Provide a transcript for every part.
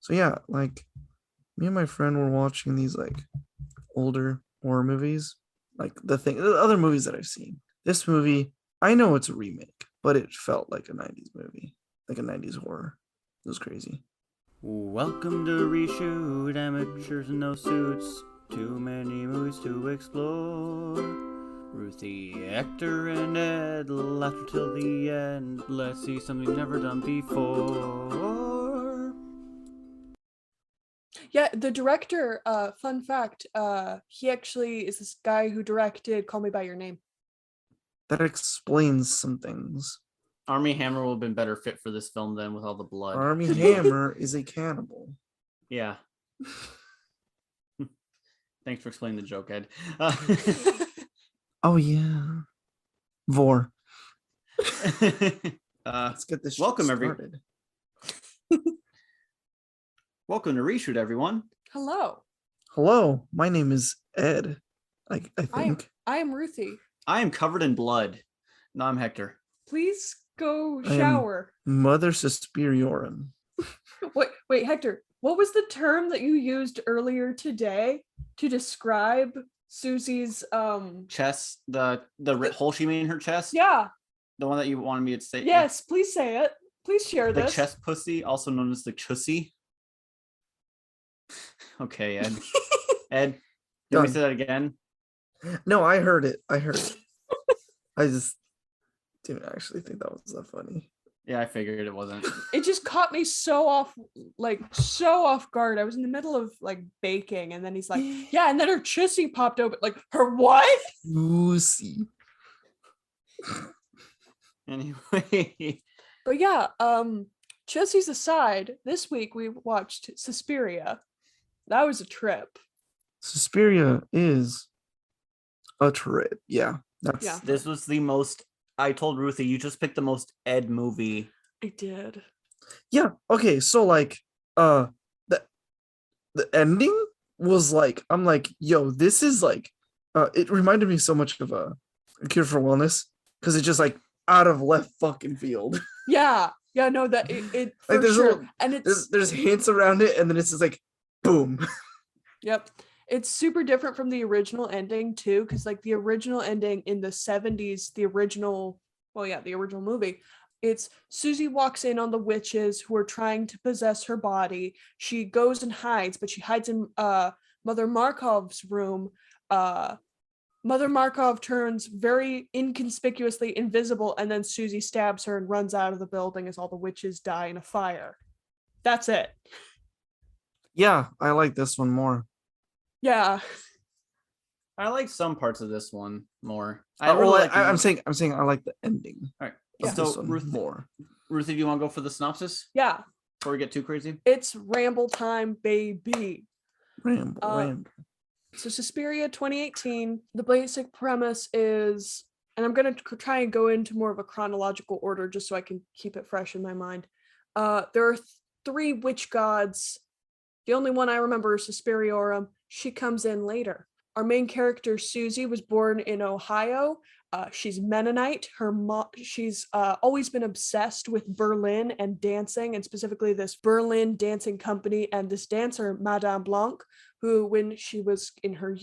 So yeah, like me and my friend were watching these like older horror movies, like the other movies that I've seen. This movie, I know it's a remake, but it felt like a 90s movie, like a 90s horror. It was crazy. Welcome to Reshoot, amateurs in no suits. Too many movies to explore. Ruthie, Hector, and Ed, laughter till the end. Let's see something never done before. Yeah, the director, fun fact, he actually is this guy who directed Call Me By Your Name. That explains some things. Army Hammer would have been better fit for this film than with all the blood. Army Hammer is a cannibal. Yeah. Thanks for explaining the joke, Ed. Oh yeah, Vor. Let's get this. Welcome started. Welcome to Reshoot, everyone. Hello. Hello, my name is Ed. I think I am Ruthie. I am covered in blood. No, I'm Hector. Please go shower. Mother Susperiorum. Wait, Hector. What was the term that you used earlier today to describe Susie's chest? The hole she made in her chest? Yeah. The one that you wanted me to say? Yes, please say it. Please share the this. The chest pussy, also known as the chussy. Okay, Ed. Ed, can we say that again? No, I heard it. I just didn't actually think that was that funny. Yeah, I figured it wasn't. It just caught me so off guard. I was in the middle of like baking, and then he's like, yeah, and then her chussy popped open. Like, her what? Chussy. Anyway. But yeah, chussy's aside, this week we watched Suspiria. That was a trip. Suspiria is a trip. Yeah. This was the most. I told Ruthie, you just picked the most Ed movie. I did. Yeah. Okay. So like, the ending was like, I'm like, yo, this is like, it reminded me so much of a Cure for Wellness because it's just like out of left fucking field. Yeah. No, that it for like there's sure. And there's hints around it, and then it's just like, boom. Yep. It's super different from the original ending too, because like the original ending in the 70s, the original movie, it's Susie walks in on the witches who are trying to possess her body. She goes and hides, but she hides in Mother Markov's room. Mother Markov turns very inconspicuously invisible, and then Susie stabs her and runs out of the building as all the witches die in a fire. That's it. Yeah, I like this one more. Yeah. I like some parts of this one more. I'm saying I like the ending. All right. Yeah. So more. Ruthie, do you want to go for the synopsis? Yeah. Before we get too crazy? It's ramble time, baby. Ramble. So Suspiria 2018, the basic premise is, and I'm going to try and go into more of a chronological order just so I can keep it fresh in my mind. There are 3 witch gods. The only one I remember is Susperiorum. She comes in later. Our main character, Susie, was born in Ohio. She's Mennonite. She's always been obsessed with Berlin and dancing, and specifically this Berlin dancing company and this dancer, Madame Blanc, who, when she was in her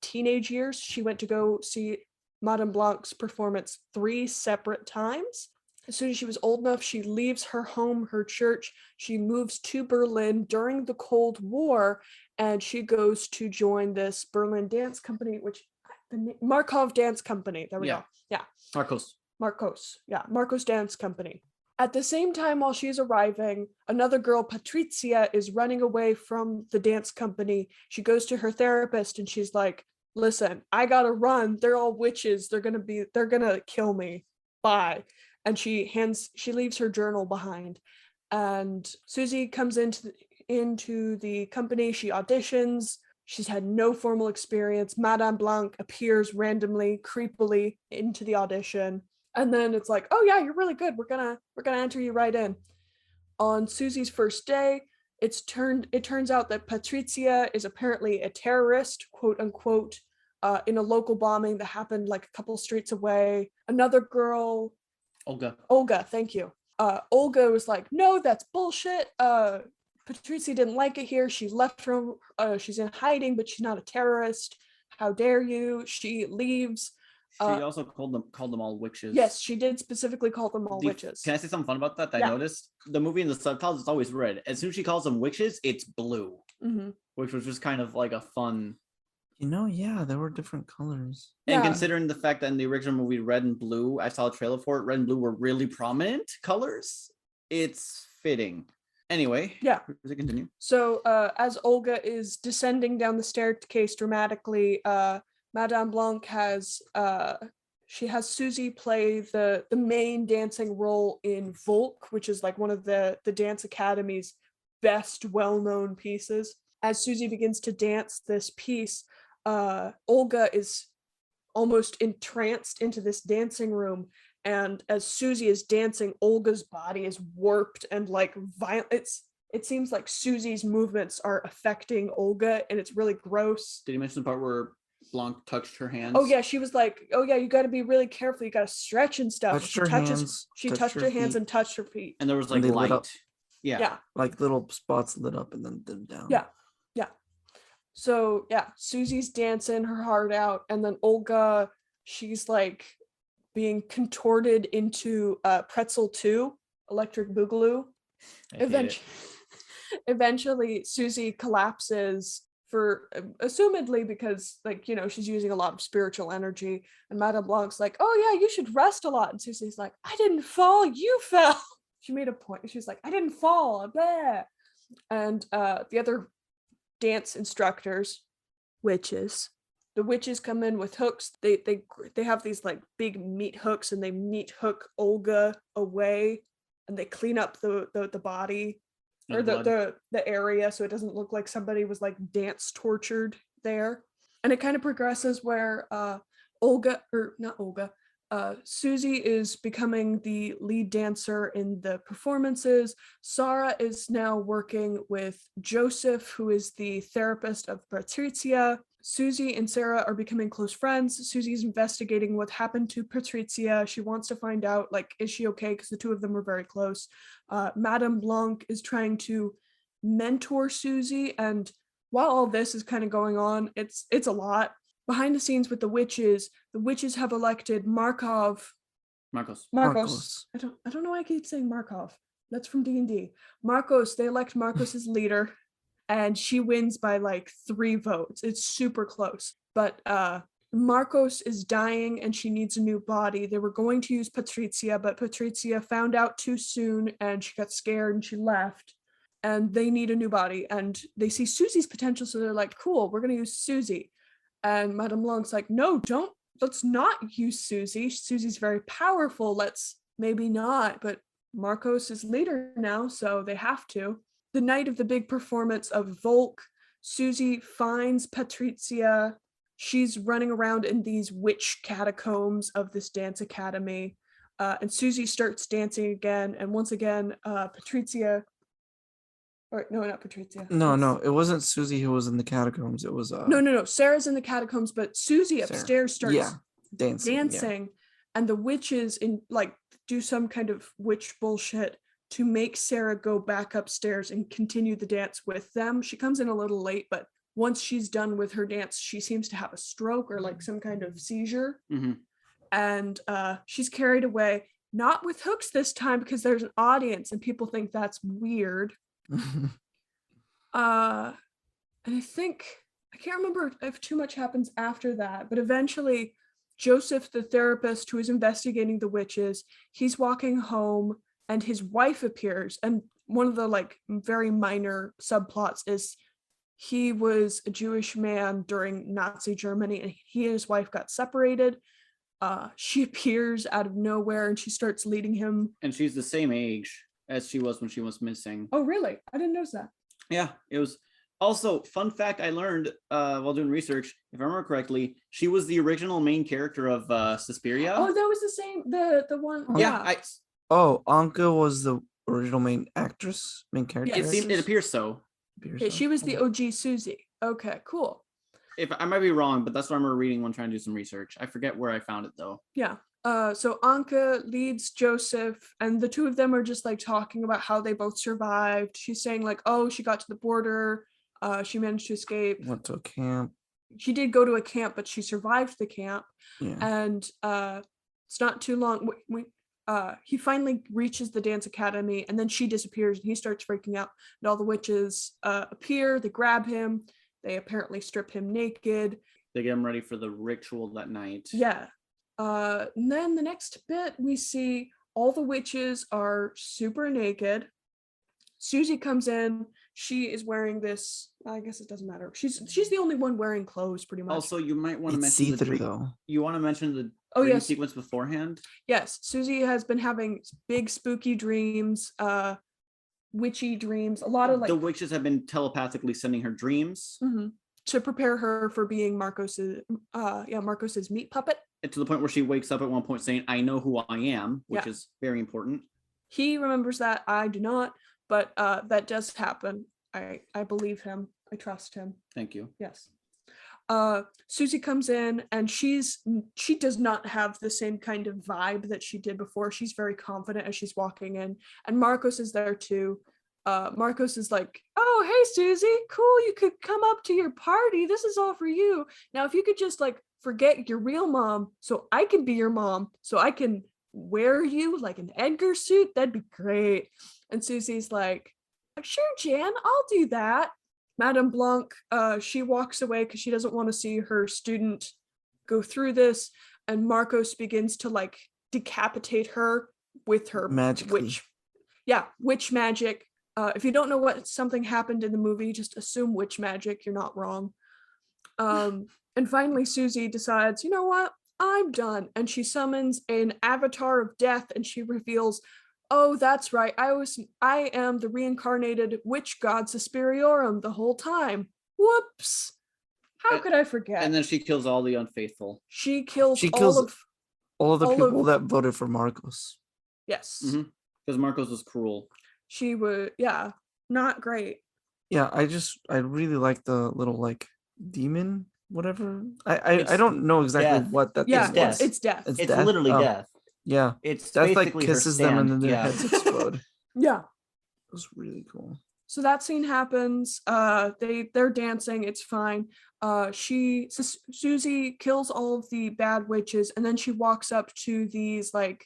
teenage years, she went to go see Madame Blanc's performance 3 separate times. As soon as she was old enough, she leaves her home, her church. She moves to Berlin during the Cold War, and she goes to join this Berlin dance company, Markov Dance Company. There we go. Yeah. Marcos. Yeah, Marcos Dance Company. At the same time, while she's arriving, another girl, Patricia, is running away from the dance company. She goes to her therapist, and she's like, listen, I gotta run. They're all witches. They're gonna kill me. Bye. And she leaves her journal behind. And Susie comes into the company. She auditions. She's had no formal experience. Madame Blanc appears randomly, creepily into the audition. And then it's like, oh yeah, you're really good. We're gonna enter you right in. On Susie's first day, it turns out that Patricia is apparently a terrorist, quote unquote, in a local bombing that happened like a couple streets away. Another girl, Olga, thank you. Olga was like, no, that's bullshit. Patrizia didn't like it here. She left her. She's in hiding, but she's not a terrorist. How dare you? She leaves. She also called them all witches. Yes, she did specifically call them all witches. Can I say something fun about that? Yeah. I noticed the movie in the subtitles it's always red. As soon as she calls them witches, it's blue, which was just kind of like a fun. Yeah, there were different colors. And Yeah. considering the fact that in the original movie, red and blue, I saw a trailer for it. Red and blue were really prominent colors. It's fitting. Anyway, Yeah. Does it continue? So as Olga is descending down the staircase dramatically, Madame Blanc has Susie play the main dancing role in Volk, which is like one of the Dance Academy's best well-known pieces. As Susie begins to dance this piece, Olga is almost entranced into this dancing room, and as Susie is dancing, Olga's body is warped and like violent. It seems like Susie's movements are affecting Olga, and it's really gross. Did you mention the part where Blanc touched her hands? Oh yeah, she was like, "Oh yeah, you got to be really careful. You got to stretch and stuff." She touched her hands and touched her feet. And there was like they lit light. up. Yeah. Like little spots lit up and then dim down. Yeah. So yeah, Susie's dancing her heart out, and then Olga, she's like being contorted into Pretzel 2, Electric Boogaloo. Eventually, Susie collapses for assumedly because she's using a lot of spiritual energy, and Madame Blanc's like, "Oh yeah, you should rest a lot," and Susie's like, "I didn't fall, you fell." She made a point. She's like, "I didn't fall, blah." And the other dance instructors, the witches come in with hooks. They have these like big meat hooks, and they meat hook Olga away, and they clean up the body or the area so it doesn't look like somebody was like dance tortured there. And it kind of progresses where Susie is becoming the lead dancer in the performances. Sarah is now working with Joseph, who is the therapist of Patrizia. Susie and Sarah are becoming close friends. Susie's investigating what happened to Patrizia. She wants to find out, like, is she okay? Because the two of them are very close. Madame Blanc is trying to mentor Susie. And while all this is kind of going on, it's a lot. Behind the scenes with the witches have elected Markos. I don't know why I keep saying Markov. That's from D&D. Markos, they elect Markos as leader, and she wins by like 3 votes. It's super close. But Markos is dying and she needs a new body. They were going to use Patrizia, but Patrizia found out too soon and she got scared and she left. And they need a new body, and they see Susie's potential, so they're like, cool, we're going to use Susie. And Madame Blanc's like, no, let's not use Susie. Susie's very powerful. Let's maybe not, but Markos is leader now, so they have to. The night of the big performance of Volk, Susie finds Patrizia. She's running around in these witch catacombs of this dance academy. And Susie starts dancing again. And once again, Patrizia. Or no, not Patrizia. No, it wasn't Susie who was in the catacombs. It was No. Sarah's in the catacombs, but Susie upstairs starts dancing, and the witches do some kind of witch bullshit to make Sarah go back upstairs and continue the dance with them. She comes in a little late, but once she's done with her dance, she seems to have a stroke or like some kind of seizure, and she's carried away. Not with hooks this time, because there's an audience and people think that's weird. And I can't remember if too much happens after that, but eventually Joseph, the therapist who is investigating the witches, he's walking home and his wife appears. And one of the like very minor subplots is he was a Jewish man during Nazi Germany, and he and his wife got separated. She appears out of nowhere and she starts leading him. And she's the same age as she was when she was missing. Oh, really? I didn't notice that. Yeah, it was. Also, fun fact I learned while doing research, if I remember correctly, she was the original main character of Suspiria. Oh, that was the same, the one. Yeah. Anka was the original main character. It appears so. She was the OG Susie. Okay, cool. If I might be wrong, but that's what I remember reading when trying to do some research. I forget where I found it though. Yeah. So Anka leads Joseph, and the two of them are just like talking about how they both survived. She's saying like, oh, she got to the border, she managed to escape. Went to a camp. She did go to a camp, but she survived the camp. Yeah. And it's not too long. He finally reaches the dance academy, and then she disappears, and he starts freaking out. And all the witches appear. They grab him. They apparently strip him naked. They get him ready for the ritual that night. Yeah. And then the next bit, we see all the witches are super naked. Susie comes in. She is wearing this. I guess it doesn't matter. She's the only one wearing clothes, pretty much. Also, you might want to It's mention see-through though. You want to mention the Oh, dream yes. sequence beforehand? Yes, Susie has been having big spooky dreams, witchy dreams. A lot of like The witches have been telepathically sending her dreams. To prepare her for being Marcos's meat puppet. And to the point where she wakes up at one point saying, "I know who I am," which is very important. He remembers that. I do not, but that does happen. I believe him. I trust him. Thank you. Yes. Susie comes in, and she does not have the same kind of vibe that she did before. She's very confident as she's walking in, and Marcos is there too. Marcos is like, oh, hey, Susie, cool, you could come up to your party. This is all for you. Now, if you could just like forget your real mom so I can be your mom, so I can wear you like an Edgar suit, that'd be great. And Susie's like, sure, Jan, I'll do that. Madame Blanc, she walks away because she doesn't want to see her student go through this. And Marcos begins to like decapitate her with her Magically. witch magic. If you don't know what something happened in the movie, just assume witch magic. You're not wrong. And finally, Susie decides, you know what? I'm done. And she summons an avatar of death, and she reveals, oh, that's right. I am the reincarnated witch god Susperiorum the whole time. How could I forget? And then she kills all the unfaithful. She kills all the people that voted for Marcos. Yes. Because Marcos was cruel. She would, not great. Yeah, I really like the little like demon, whatever. I don't know exactly death. what that Yeah, thing was. it's death. It's death? literally Oh, death. Yeah. It's Death like basically her kisses them and then their stand. heads explode. Yeah. It was really cool. So that scene happens. They're dancing. It's fine. Susie kills all of the bad witches, and then she walks up to these like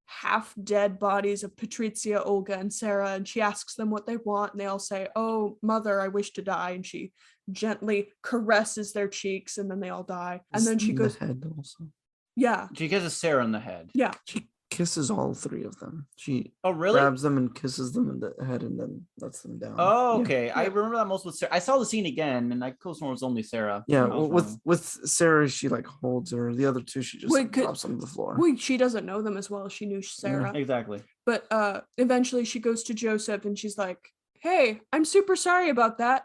half dead bodies of Patrizia, Olga, and Sarah, and she asks them what they want, and they all say, "Oh, mother, I wish to die." And she gently caresses their cheeks, and then they all die. And then she goes, the head also. Yeah. She kisses Sarah in the head. Yeah. She kisses all three of them. She Oh, really? grabs them and kisses them in the head and then lets them down. Oh, okay. Yeah. I remember that most with Sarah. I saw the scene again, and I could have sworn it was only Sarah. Yeah, I was well, wrong. with Sarah, she like holds her. The other two, she just drops them to the floor. Well, she doesn't know them as well as she knew Sarah. Exactly. But eventually she goes to Joseph and she's like, hey, I'm super sorry about that.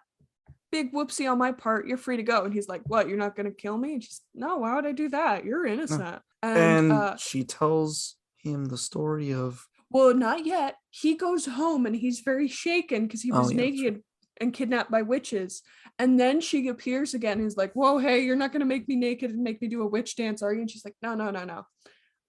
Big whoopsie on my part. You're free to go. And he's like, what? You're not going to kill me? And she's, no, why would I do that? You're innocent. And she tells him the story of... Well, not yet. He goes home and he's very shaken because he was naked and kidnapped by witches. And then she appears again. He's like, whoa, hey, you're not going to make me naked and make me do a witch dance, are you? And she's like, no.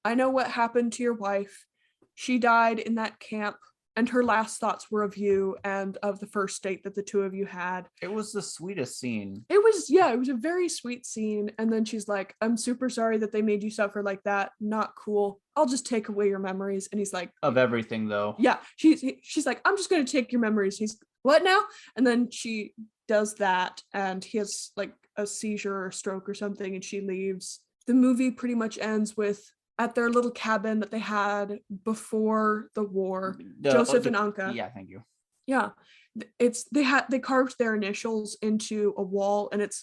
I know what happened to your wife. She died in that camp, and her last thoughts were of you and of the first date that the two of you had. It was the sweetest scene. It was a very sweet scene. And then she's like, I'm super sorry that they made you suffer like that. Not cool. I'll just take away your memories. And he's like, Of everything, though. yeah. She's like, I'm just going to take your memories. He's, what now? And then she does that, and he has like a seizure or stroke or something, and she leaves. The movie pretty much ends with, at their little cabin that they had before the war, Joseph and Anka. Yeah, thank you. Yeah, they carved their initials into a wall, and it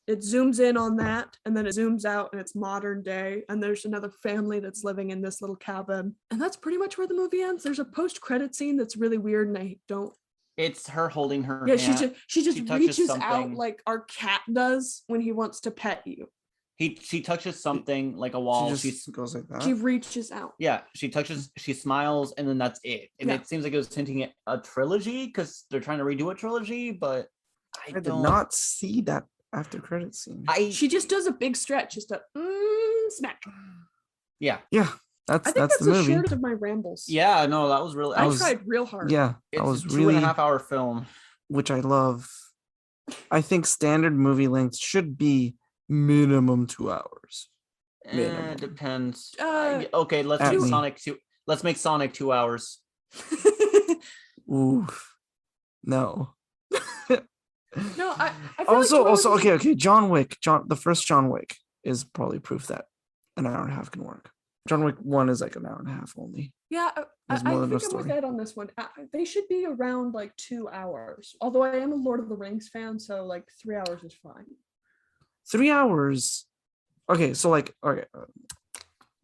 zooms in on that, and then it zooms out, and it's modern day, and there's another family that's living in this little cabin, and that's pretty much where the movie ends. There's a post-credit scene that's really weird, and I don't. It's her holding her Yeah, hand. she just reaches out something. like our cat does when he wants to pet you. She touches something like a wall. She just goes like that. She reaches out. Yeah, she touches, she smiles, and then that's it. And it seems like it was hinting at a trilogy because they're trying to redo a trilogy, but I did not see that after credit scene. She just does a big stretch, just a smack. Yeah. Yeah, I think that's that's the the movie. shortest of my rambles. Yeah, no, that was really. I was- tried real hard. Yeah, I It's was a really 2.5-hour film. which I love. I think standard movie length should be minimum 2 hours. Minimum. It depends. Okay, Let's At make me. Sonic 2. Let's make Sonic 2 hours. Ooh, no. No, I feel also, like 2 hours is okay. John Wick, the first John Wick is probably proof that an hour and a half can work. John Wick 1 is like an hour and a half only. Yeah, There's I more than think a I'm with story. Ed on this one. They should be around like 2 hours. Although I am a Lord of the Rings fan, so like 3 hours is fine. 3 hours. Okay, so like, okay,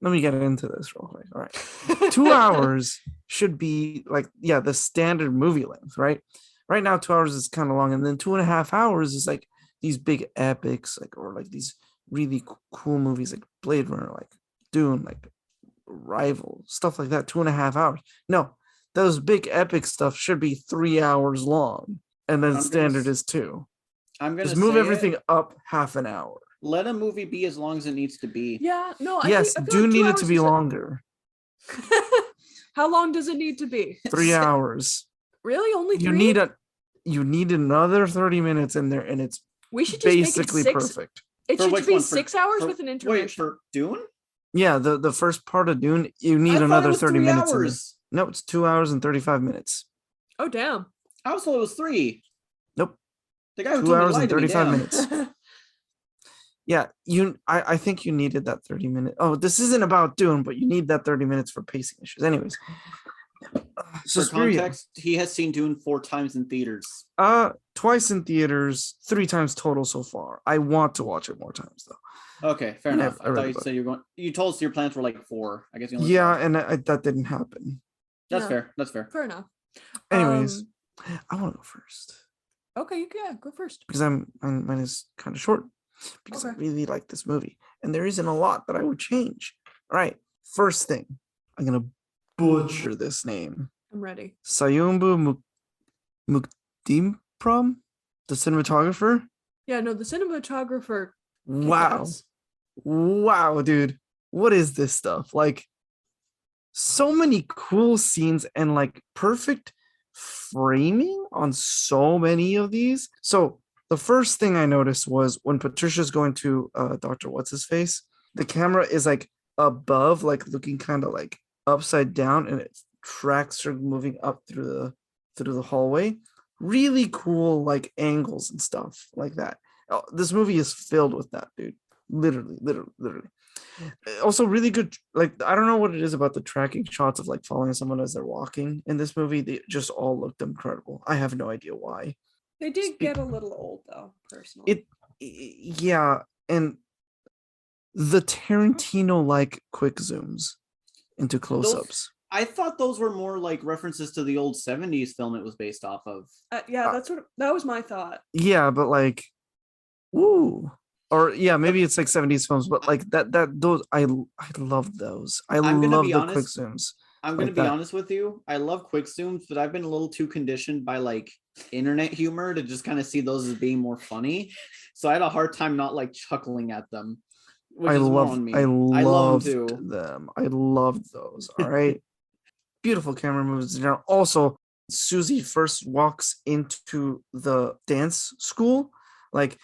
let me get into this real quick. All right, 2 hours should be like, yeah, the standard movie length, right? Right now, 2 hours is kind of long, and then 2.5 hours is like these big epics, like, or like these really cool movies like Blade Runner, like Dune, like Rival, stuff like that. 2.5 hours. No, those big epic stuff should be 3 hours long, and then standard is 2. I'm gonna Just move say everything it. up half an hour. Let a movie be as long as it needs to be. Yeah, no, Yes, I feel Dune like 2 needed hours to be is longer. How long does it need to be? 3 hours. Really? Only 3? You need another 30 minutes in there, and it's We should just basically make it 6. perfect. It For should which be one? 6 hours with an Wait, intermission. for Dune? Yeah, the first part of Dune, you need I thought it another was 30 3 minutes in there. hours. No, it's 2 hours and 35 minutes. Oh damn. I was told it was 3. Nope. The guy who 2 told me hours lied and to me. 35 Damn. minutes. Yeah, I think you needed that 30 minutes. Oh, this isn't about Dune, but you need that 30 minutes for pacing issues. Anyways. For Suspiria. context, he has seen Dune 4 times in theaters. Twice in theaters, 3 times total so far. I want to watch it more times though. Okay, fair enough. I really thought you said you were going. You told us your plans were like 4. I guess you only Yeah, saw. and that didn't happen. That's Yeah. fair. That's fair. Fair enough. Anyways, I want to go first Okay, yeah, go first. because mine is kind of short because I Okay. really like this movie, and there isn't a lot that I would change. All right, first thing, I'm gonna butcher this name. I'm ready. Sayumbu Mukdimpram, the cinematographer. Yeah, no, the cinematographer. kicked Wow, ass. wow, dude, what is this stuff? Like, so many cool scenes and like perfect framing on so many of these. So the first thing I noticed was when Patricia's going to Dr. What's his face, the camera is like above, like looking kind of like upside down, and it tracks her moving up through the hallway. Really cool like angles and stuff like that. Oh, this movie is filled with that, dude. Literally. Also really good, like I don't know what it is about the tracking shots of like following someone as they're walking in this movie. They just all looked incredible. I have no idea why. They did Speak- get a little old though, personally. Yeah, and the Tarantino like quick zooms into close-ups. I thought those were more like references to the old 70s film it was based off of. Yeah, that was my thought. Yeah, but like, ooh. Or yeah, maybe it's like 70s films, but like those I love those. I I'm gonna love be the honest, quick zooms. I'm gonna like be that. honest with you. I love quick zooms, but I've been a little too conditioned by like internet humor to just kind of see those as being more funny. So I had a hard time not like chuckling at them. Which I is more love on me. I loved them too. them. I loved those. All right. Beautiful camera moves. Now also Susie first walks into the dance school, like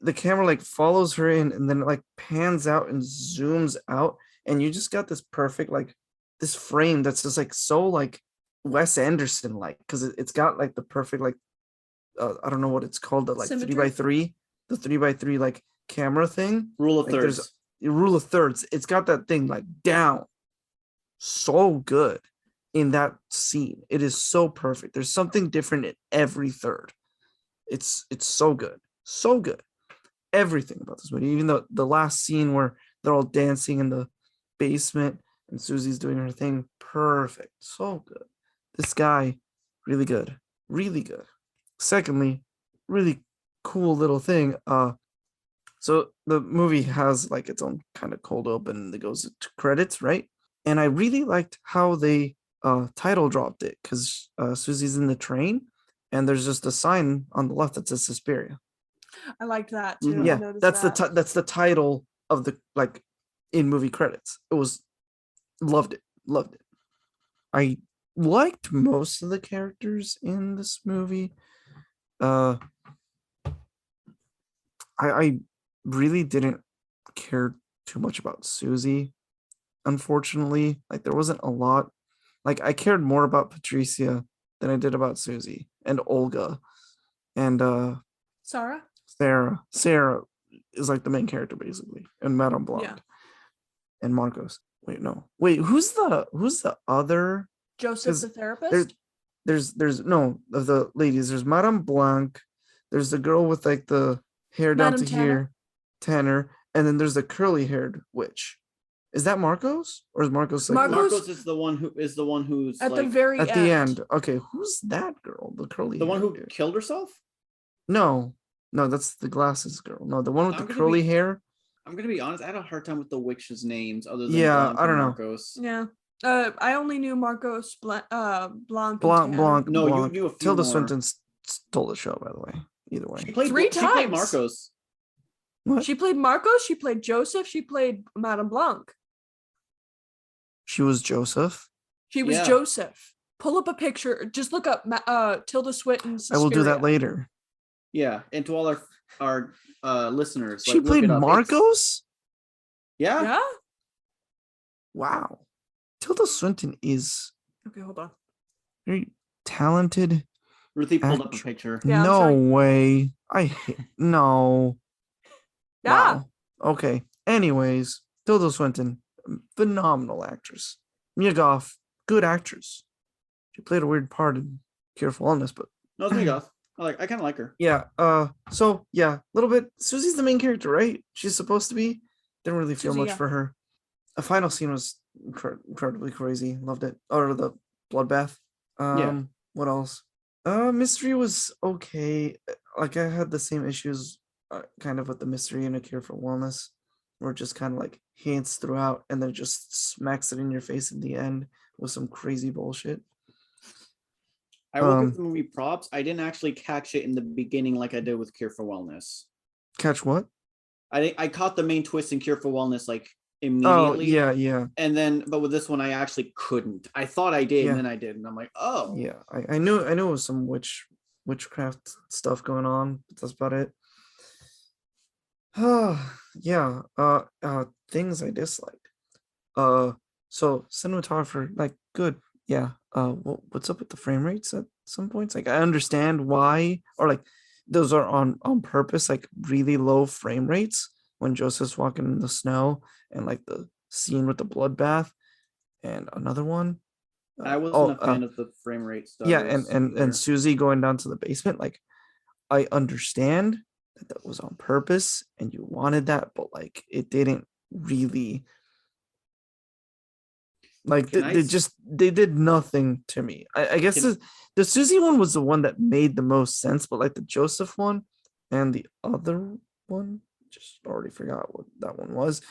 the camera like follows her in, and then it like pans out and zooms out, and you just got this perfect like this frame that's just like so like Wes Anderson like, because it's got like the perfect like I don't know what it's called, the like Symmetry? 3x3, the 3x3 like camera thing. Rule of Like, there's thirds. rule of thirds. It's got that thing like down so good in that scene. It is so perfect. There's something different in every third. It's so good. So good. Everything about this movie, even the last scene where they're all dancing in the basement and Susie's doing her thing, perfect. So good. This guy, really good. Really good. Secondly, really cool little thing. So the movie has like its own kind of cold open that goes to credits, right? And I really liked how they title dropped it, because Susie's in the train and there's just a sign on the left that says Suspiria. I liked that too. Mhm. I Yeah, noticed that's that. that's the title of the like in movie credits. It was loved it. Loved it. I liked most of the characters in this movie. Uh I really didn't care too much about Susie, unfortunately. Like there wasn't a lot. Like I cared more about Patricia than I did about Susie and Olga and Sarah? Sarah. Sarah is like the main character basically, and Madame Blonde Yeah. and Marcos. Wait, no. Wait, who's the other? Joseph 'Cause the There, therapist? there's no of the ladies. There's Madame Blanc. There's the girl with like the hair down Madame to Tanner. here, Tanner, and then there's the curly haired witch. Is that Marcos or is Marcos like Marcos- Marcos is the one who's At like the very at the end? Okay, who's that girl? The curly the one hair who dude. killed herself. No, no, that's the glasses girl. No, the one with I'm the gonna curly be- hair. I'm gonna be honest. I had a hard time with the witches' names other than Yeah, Blanc I don't and know. Marcos. Yeah. I only knew Marcos Blanc and Blanc, Tanner. Blanc, No, you Blanc. knew a few Tilda more. Swinton stole the show, by the way. Either way. She played Three She played times. Marcos. What? She played Marcos, she played Joseph, she played Madame Blanc. She was Joseph. She was Yeah. Joseph. Pull up a picture. Just look up Tilda Swinton. I will do that Suspiria. later. Yeah, and to all our listeners, She like, look played it up. Marcos? Yeah. Yeah? Wow. Tilda Swinton is Okay, hold on. very talented. Ruthie pulled up a Act- picture. Yeah, I'm no showing- way. No. Yeah. Wow. Okay. Anyways, Tilda Swinton, phenomenal actress. Mia Goth, good actress. She played a weird part in Cure for Wellness, but No, it's me, Goth. I kind of like her. yeah. So yeah, a little bit. Susie's the main character, right? She's supposed to be. Didn't really feel Susie, much yeah. for her. The final scene was incredibly crazy. Loved it. Or the bloodbath. Yeah. What else? Mystery was okay. Like I had the same issues, kind of with the mystery in A Cure for Wellness, where it just kind of like hints throughout, and then it just smacks it in your face at the end with some crazy bullshit. I will give the movie props. I didn't actually catch it in the beginning like I did with Cure for Wellness. Catch what? I caught the main twist in Cure for Wellness like Oh immediately. yeah. And then, but with this one, I actually couldn't. I thought I did, Yeah. and then I didn't. I'm like, oh, Yeah, I knew it was some witchcraft stuff going on, but that's about it. Yeah. Things I disliked. So cinematographer, like, good. Yeah. What's up with the frame rates at some points? Like, I understand why, or like those are on purpose, like really low frame rates when Joseph's walking in the snow, and like the scene with the bloodbath, and another one. I wasn't a fan of the frame rate stuff. Yeah, and Susie going down to the basement. Like, I understand that was on purpose and you wanted that, but like it didn't really, like they did nothing to me. I guess the Susie one was the one that made the most sense, but like the Joseph one and the other one, just already forgot what that one was.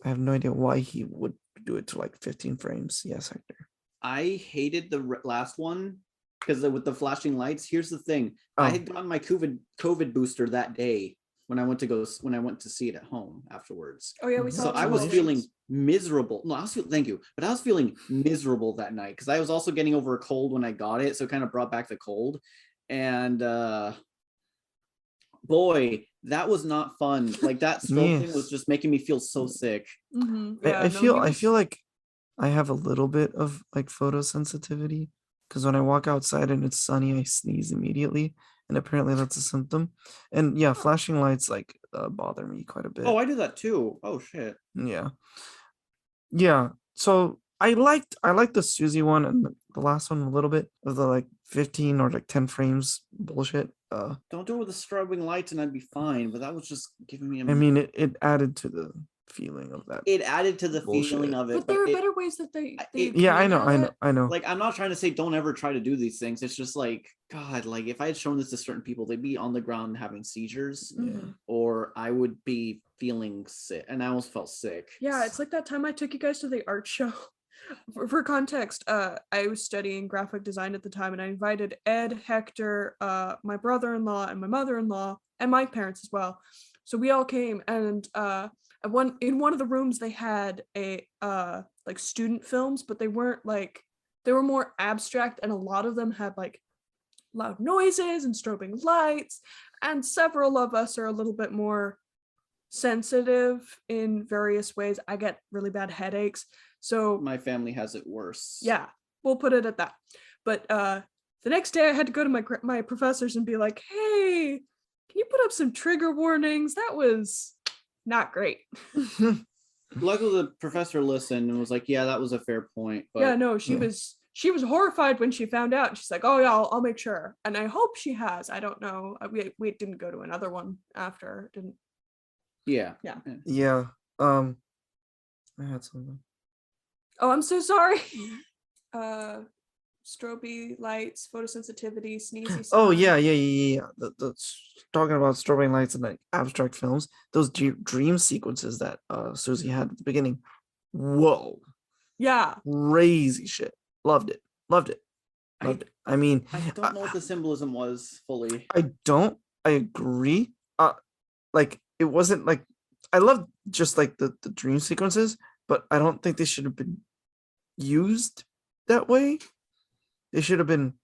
I have no idea why he would do it to like 15 frames. Yes, Hector. I hated the last one because with the flashing lights. Here's the thing: I had gotten my COVID booster that day when I went to see it at home afterwards. Oh yeah, we saw. So I was feeling miserable. No, thank you, but I was feeling miserable that night because I was also getting over a cold when I got it, so it kind of brought back the cold. And boy, that was not fun. Like that stroke thing was just making me feel so sick. Mm-hmm. Yeah, I feel like I have a little bit of like photosensitivity, because when I walk outside and it's sunny, I sneeze immediately, and apparently that's a symptom. And yeah, flashing lights like bother me quite a bit. Oh, I do that too. Oh shit. Yeah. So I liked the Susie one and the last one a little bit of the like 15 or like 10 frames bullshit. Don't do it with the strobing lights and I'd be fine, but that was just giving me I mean, it added to the feeling of that. It added to the bullshit. feeling of it. But there are better ways that they yeah, I know. Like, I'm not trying to say don't ever try to do these things. It's just like, God, like if I had shown this to certain people, they'd be on the ground having seizures, or I would be feeling sick, and I almost felt sick. Yeah, it's like that time I took you guys to the art show. For context, I was studying graphic design at the time, and I invited Ed, Hector, my brother-in-law, and my mother-in-law, and my parents as well. So we all came, and in one of the rooms they had a like student films, but they weren't like, they were more abstract, and a lot of them had like loud noises and strobing lights, and several of us are a little bit more sensitive in various ways. I get really bad headaches, so My family has it worse. yeah, we'll put it at that. But the next day I had to go to my professors and be like, hey, can you put up some trigger warnings? That was not great. Luckily, the professor listened and was like, "Yeah, that was a fair point." But Yeah, no, yeah. she was horrified when she found out. She's like, oh yeah, I'll make sure. And I hope she has. I don't know. We didn't go to another one after. Didn't. yeah, Yeah. I had something. Oh, I'm so sorry. Strobe lights, photosensitivity, sneezy. Oh sound. yeah. Talking about strobing lights and like abstract films, those dream sequences that Susie had at the beginning. Whoa, Yeah. crazy shit. Loved it. Loved it. Loved it. I mean, I don't know what the symbolism was fully. I don't. I agree. Like it wasn't like I loved just like the dream sequences, but I don't think they should have been used that way. They should have been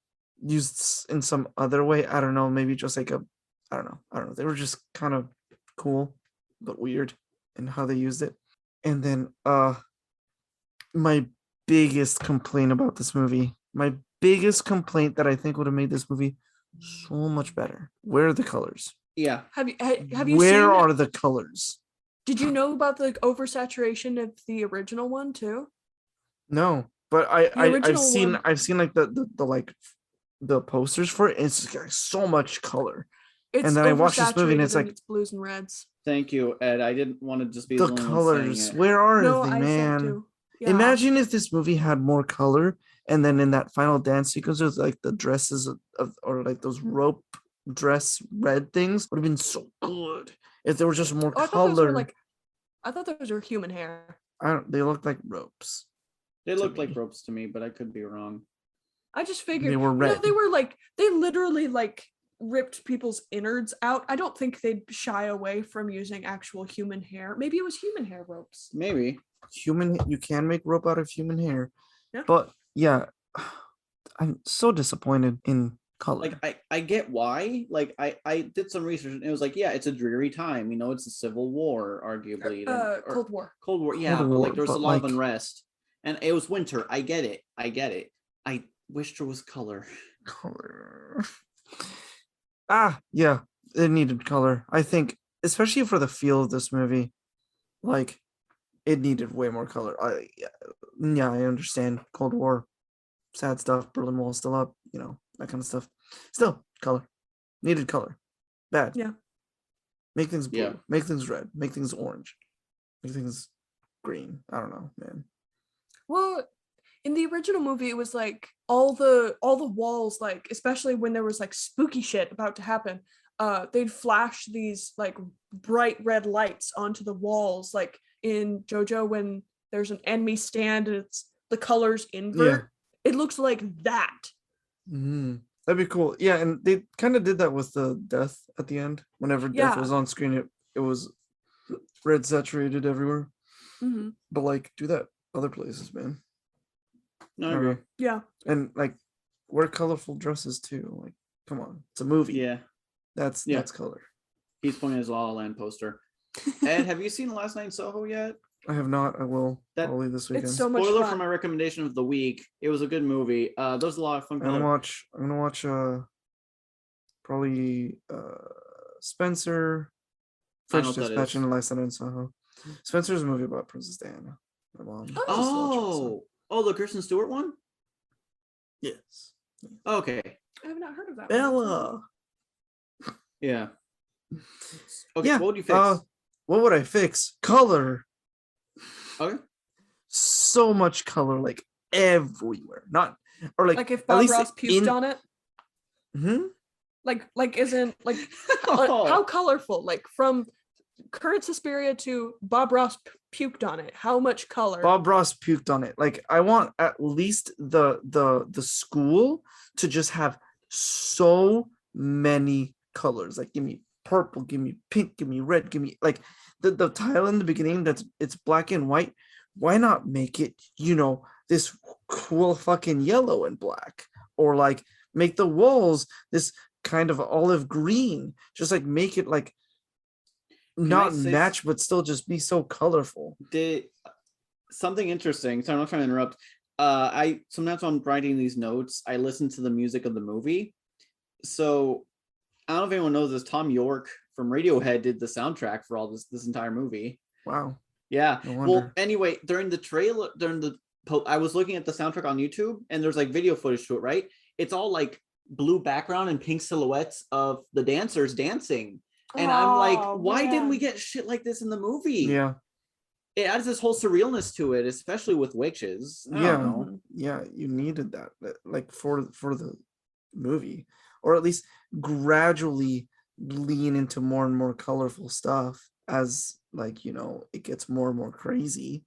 used in some other way. I don't know. Maybe just like I don't know. They were just kind of cool, but weird in how they used it. And then my biggest complaint about this movie, my biggest complaint that I think would have made this movie so much better. Where are the colors? Yeah, Have you Where seen are the colors? Did you know about the oversaturation of the original one too? No, but original one- I've seen like the like the posters for it. And it's just got so much color. It's And then I watched this movie and oversaturated it's like it's blues and reds. thank you, Ed. I didn't want to just be the the only one colors. saying it. Where are No, they, I said man? too. Yeah. Imagine if this movie had more color, and then in that final dance sequence, with like the dresses of or like those rope dress red things would have been so good if there was just more Oh, I thought those were color. like, I thought those were human hair. I don't. They look like ropes. They to looked like me. ropes to me, but I could be wrong. I just figured They were no, red. they were like, they literally like ripped people's innards out. I don't think they'd shy away from using actual human hair. Maybe it was human hair ropes. Maybe. Human. You can make rope out of human hair, Yeah. but yeah, I'm so disappointed in color. Like I get why. Like I did some research and it was like, yeah, it's a dreary time. You know, it's a civil war, arguably. or Cold War. Cold War, yeah. Cold But War, like there was a but, lot of like- unrest. And it was winter. I get it. I wish there was color. Color. Yeah, it needed color. I think, especially for the feel of this movie, like it needed way more color. Yeah, I understand Cold War, sad stuff. Berlin Wall still up, that kind of stuff. Still, color needed color. Bad. Yeah. Make things blue. Yeah. Make things red. Make things orange. Make things green. I don't know, man. Well, in the original movie, it was like all the walls, like especially when there was like spooky shit about to happen, they'd flash these like bright red lights onto the walls, like in JoJo when there's an enemy stand and it's the colors invert. It looks like that. Mm-hmm. That'd be cool. Yeah, and they kind of did that with the death at the end. Whenever death Yeah. was on screen, it was red saturated everywhere. Mhm. But like, do that other places, man. No, I I don't agree. know. Yeah. And like, wear colorful dresses too. Like, come on, it's a movie. Yeah. That's Yeah. that's color. He's pointing his La La Land poster. Ed, have you seen Last Night in Soho yet? I have not. I will That- probably this weekend. so much Spoiler fun. for my recommendation of the week. It was a good movie. There's a lot of fun. I'm gonna watch. Probably Spencer. I don't know French what that Dispatch is. and Last Night in Soho. Spencer's a movie about Princess Diana. My mom. used to watch it, so- The Kristen Stewart one. Yes. Okay. I have not heard of that. Bella. Yeah. Okay. Yeah, What would you fix? What would I fix? Color. Okay. So much color, like everywhere. Not or Like if at Bob least Ross puked on it. Hmm? Like isn't like Oh. how colorful? Like from current Suspiria to Bob Ross puked on it. How much color? Bob Ross puked on it. Like I want at least the school to just have so many colors. Like give me purple, give me pink, give me red, give me like the tile in the beginning that's it's black and white. Why not make it, this cool fucking yellow and black? Or like make the walls this kind of olive green. Just like make it like not match, but still just be so colorful. Did something interesting. So I'm not trying to interrupt. I sometimes when I'm writing these notes, I listen to the music of the movie. So I don't know if anyone knows this. Tom York from Radiohead did the soundtrack for all this entire movie. Wow. Yeah. No Well, wonder. anyway, I was looking at the soundtrack on YouTube, and there's like video footage to it, right? It's all like blue background and pink silhouettes of the dancers dancing. And I'm like, why didn't we get shit like this in the movie? Yeah. It adds this whole surrealness to it, especially with witches. I don't know. Yeah, you needed that like for the movie, or at least gradually lean into more and more colorful stuff as like it gets more and more crazy.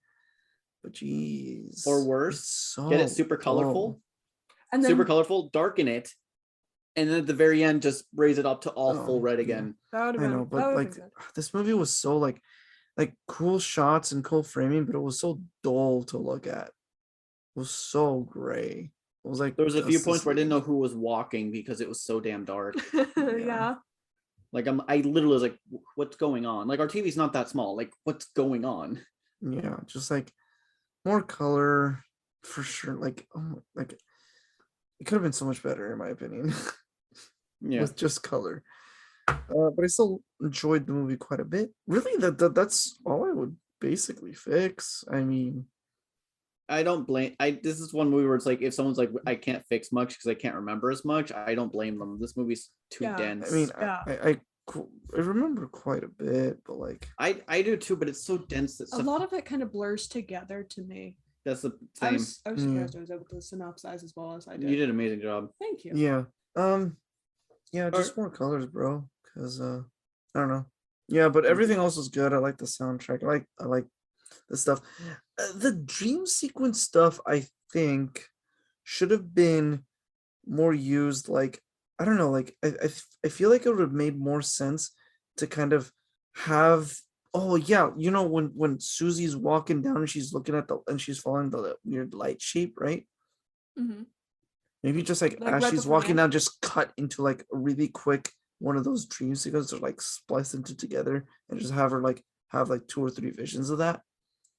But geez, Or worse, get it super colorful, and then, super colorful, darken it, and then at the very end just raise it up to all full red yeah. again. That would have I been, know, but like this movie was so like cool shots and cool framing, but it was so dull to look at. It was so gray. It was like there was a few Justice points where I didn't know League. who was walking because it was so damn dark. yeah. Like I literally was like, what's going on? Like our TV's not that small. Like what's going on? Yeah, just like more color for sure. Like like it could have been so much better in my opinion. Yeah. With just color. But I still enjoyed the movie quite a bit. Really, that's all I would basically fix. I mean, I don't blame. This is one movie where it's like if someone's like I can't fix much because I can't remember as much. I don't blame them. This movie's too dense. I mean, Yeah. I remember quite a bit, but like I do too, but it's so dense that A lot of it kind of blurs together to me. that's the I same. was surprised I was able to synopsize as well as I did. You did an amazing job. Thank you. yeah, just more colors, bro. Because I don't know. Yeah, but everything else was good. I like the soundtrack. I like the stuff. The dream sequence stuff, I think, should have been more used. Like I don't know. Like I feel like it would have made more sense to kind of have. Oh yeah, when Susie's walking down and she's looking at and she's following the weird light shape, right? Mm-hmm. Maybe just like Like as right she's walking beforehand? down, just cut into like a really quick one of those dream sequences, or like splice them together and just have her like have like 2 or 3 visions of that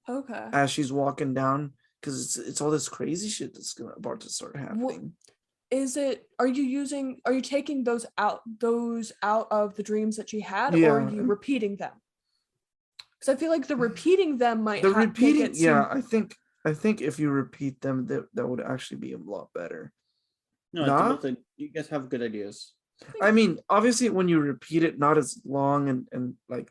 Okay. as she's walking down, because it's all this crazy shit that's about to start happening. Are you taking those out of the dreams that she had, or Yeah. are you repeating them? Because I feel like the repeating them might The make repeating, it seem, yeah, I think if you repeat them, that would actually be a lot better. No, Nah? you guys have good ideas. I mean, obviously when you repeat it, not as long and like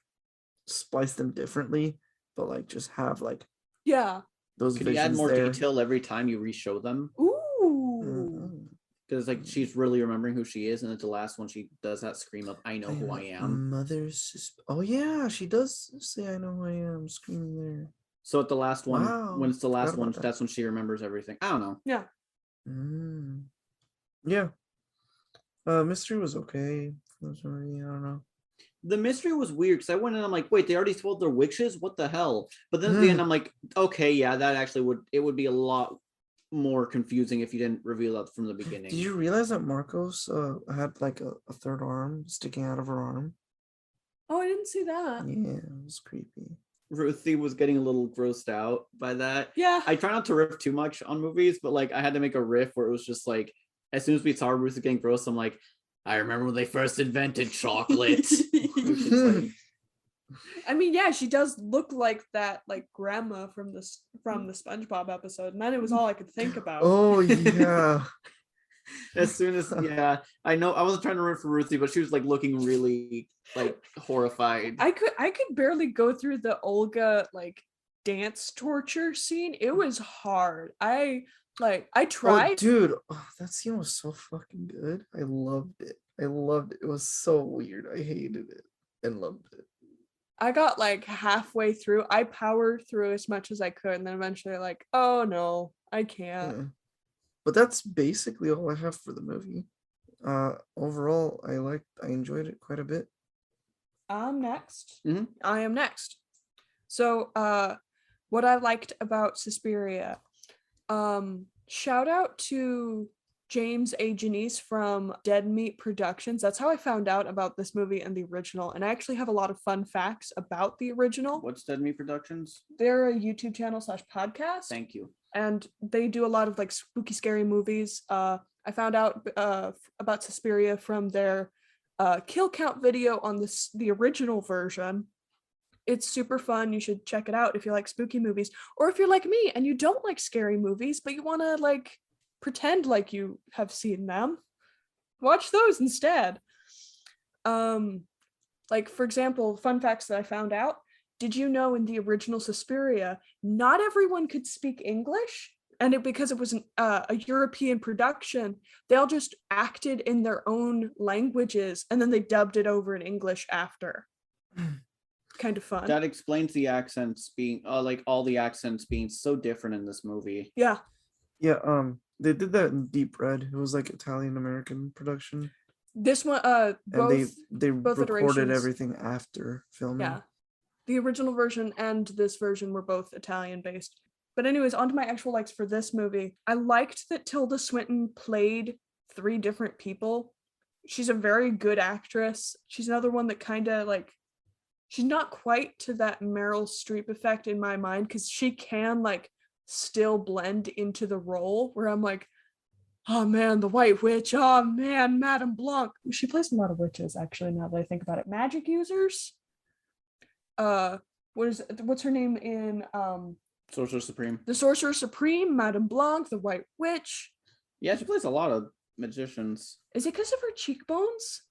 splice them differently, but like just have like yeah. those Could you visions add more there. detail every time you re-show them? Ooh. Mm. Because like she's really remembering who she is, and at the last one she does that scream of "I know who I am." Oh yeah, she does say "I know who I am" screaming there. So at the last one, Wow, when it's the last forgot one, about that. that's when she remembers everything. I don't know. Yeah. Yeah. Mystery was okay. I don't know. The mystery was weird because I went in, I'm like, wait, they already told they're witches? What the hell? But then at the end, I'm like, okay, yeah, that actually would be a lot more confusing if you didn't reveal that from the beginning. Did you realize that Marcos had like a third arm sticking out of her arm? Oh, I didn't see that. Yeah, it was creepy. Ruthie was getting a little grossed out by that. Yeah. I try not to riff too much on movies, but like I had to make a riff where it was just like, as soon as we saw Ruthie getting gross, I'm like, I remember when they first invented chocolate. Like, I mean, yeah, she does look like that, like grandma from the SpongeBob episode, and that was all I could think about. Oh yeah. as soon as I know I wasn't trying to root for Ruthie, but she was like looking really like horrified. I could barely go through the Olga like dance torture scene. It was hard. I tried. Oh, dude, that scene was so fucking good. I loved it. It was so weird. I hated it and loved it. I got like halfway through. I powered through as much as I could, and then eventually like, oh no, I can't. Yeah. But that's basically all I have for the movie. Overall, I enjoyed it quite a bit. I'm next. Mhm. I am next. So, what I liked about Suspiria, shout out to James A. Janice from Dead Meat Productions. That's how I found out about this movie and the original. And I actually have a lot of fun facts about the original. What's Dead Meat Productions? They're a YouTube channel / podcast. Thank you. And they do a lot of like spooky, scary movies. I found out about Suspiria from their kill count video on the original version. It's super fun. You should check it out if you like spooky movies, or if you're like me and you don't like scary movies, but you want to like pretend like you have seen them. Watch those instead. Like for example, fun facts that I found out. Did you know in the original Suspiria, not everyone could speak English? And because it was a European production, they all just acted in their own languages and then they dubbed it over in English after. Kind of fun. That explains the accents being like all the accents being so different in this movie. Yeah. Yeah, they did that in Deep Red. It was like Italian American production. This one, And both they both recorded iterations. everything after filming. Yeah. The original version and this version were both Italian based. But anyways, on to my actual likes for this movie. I liked that Tilda Swinton played 3 different people. She's a very good actress. She's another one that kind of like, she's not quite to that Meryl Streep effect in my mind, because she can like still blend into the role where I'm like, oh man, the White Witch. Oh man, Madame Blanc. She plays a lot of witches, actually, now that I think about it. Magic users. What's her name in Sorcerer Supreme. The Sorcerer Supreme, Madame Blanc, the White Witch. Yeah, she plays a lot of magicians. Is it because of her cheekbones?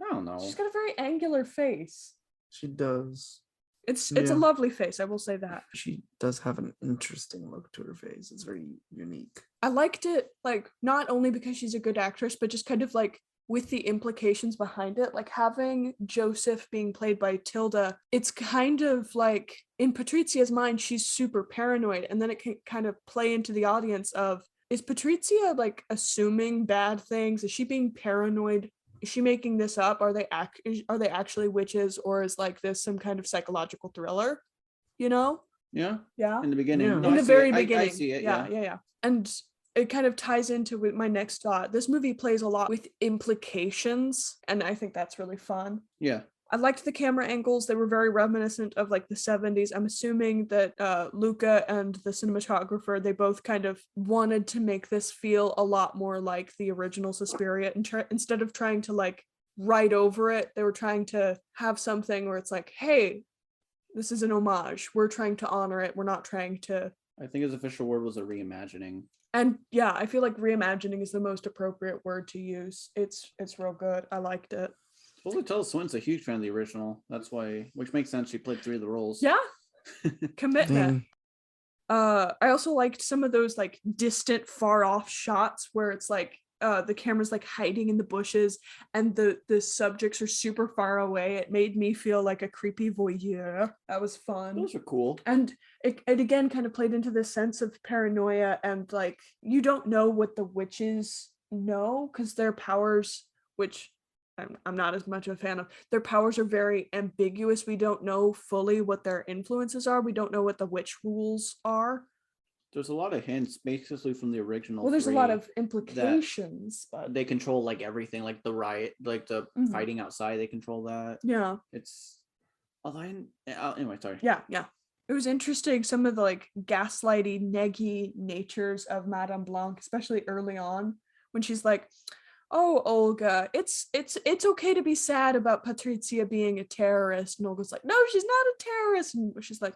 I don't know. She's got a very angular face. She does. It's Yeah. a lovely face, I will say that. She does have an interesting look to her face. It's very unique. I liked it, like, not only because she's a good actress, but just kind of like with the implications behind it. Like having Joseph being played by Tilda, it's kind of like in Patrizia's mind, she's super paranoid. And then it can kind of play into the audience of, is Patrizia like assuming bad things? Is she being paranoid? Is she making this up? Are they actually witches, or is like this some kind of psychological thriller? You know? Yeah. Yeah. In the beginning. Yeah. No, In I the see very it. beginning. I see it. Yeah. And it kind of ties into with my next thought. This movie plays a lot with implications, and I think that's really fun. Yeah. I liked the camera angles. They were very reminiscent of like the 70s. I'm assuming that Luca and the cinematographer, they both kind of wanted to make this feel a lot more like the original Suspiria, and instead of trying to like write over it, they were trying to have something where it's like, hey, this is an homage. We're trying to honor it. We're not trying to. I think his official word was a reimagining. And yeah, I feel like reimagining is the most appropriate word to use. It's real good. I liked it. Supposedly Tilda Swinton's a huge fan of the original. That's why, which makes sense. She played 3 of the roles. Yeah. Commitment. Dang. I also liked some of those like distant, far off shots where it's like the camera's like hiding in the bushes and the subjects are super far away. It made me feel like a creepy voyeur. That was fun. Those are cool. And it again kind of played into this sense of paranoia, and like you don't know what the witches know because their powers, which I'm not as much of a fan of, their powers are very ambiguous. We don't know fully what their influences are. We don't know what the witch rules are. There's a lot of hints, basically from the original. Well, there's a lot 3 of implications, but they control like everything, like the riot, like the Mhm. fighting outside. They control that. yeah. It's a line. Anyway, sorry. Yeah. It was interesting, some of the like gaslighty, neggy natures of Madame Blanc, especially early on when she's like, "Oh, Olga, it's okay to be sad about Patrizia being a terrorist," and Olga's like, "No, she's not a terrorist," and she's like,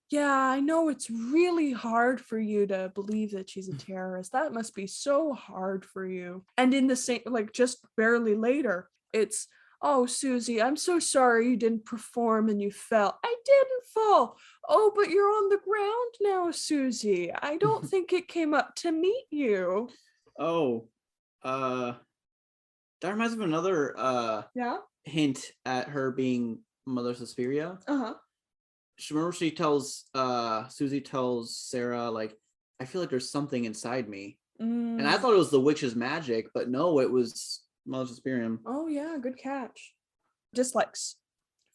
"Yeah, I know it's really hard for you to believe that she's a terrorist. That must be so hard for you." And in the same, like just barely later, it's, "Oh, Susie, I'm so sorry you didn't perform and you fell." "I didn't fall." "Oh, but you're on the ground now, Susie. I don't think it came up to meet you." Oh, that reminds me of another Yeah. hint at her being Mother Suspiria. Uh-huh. Susie tells Sarah, like, "I feel like there's something inside me," and I thought it was the witch's magic, but no, it was Mother Suspiria. Oh yeah, good catch. Dislikes.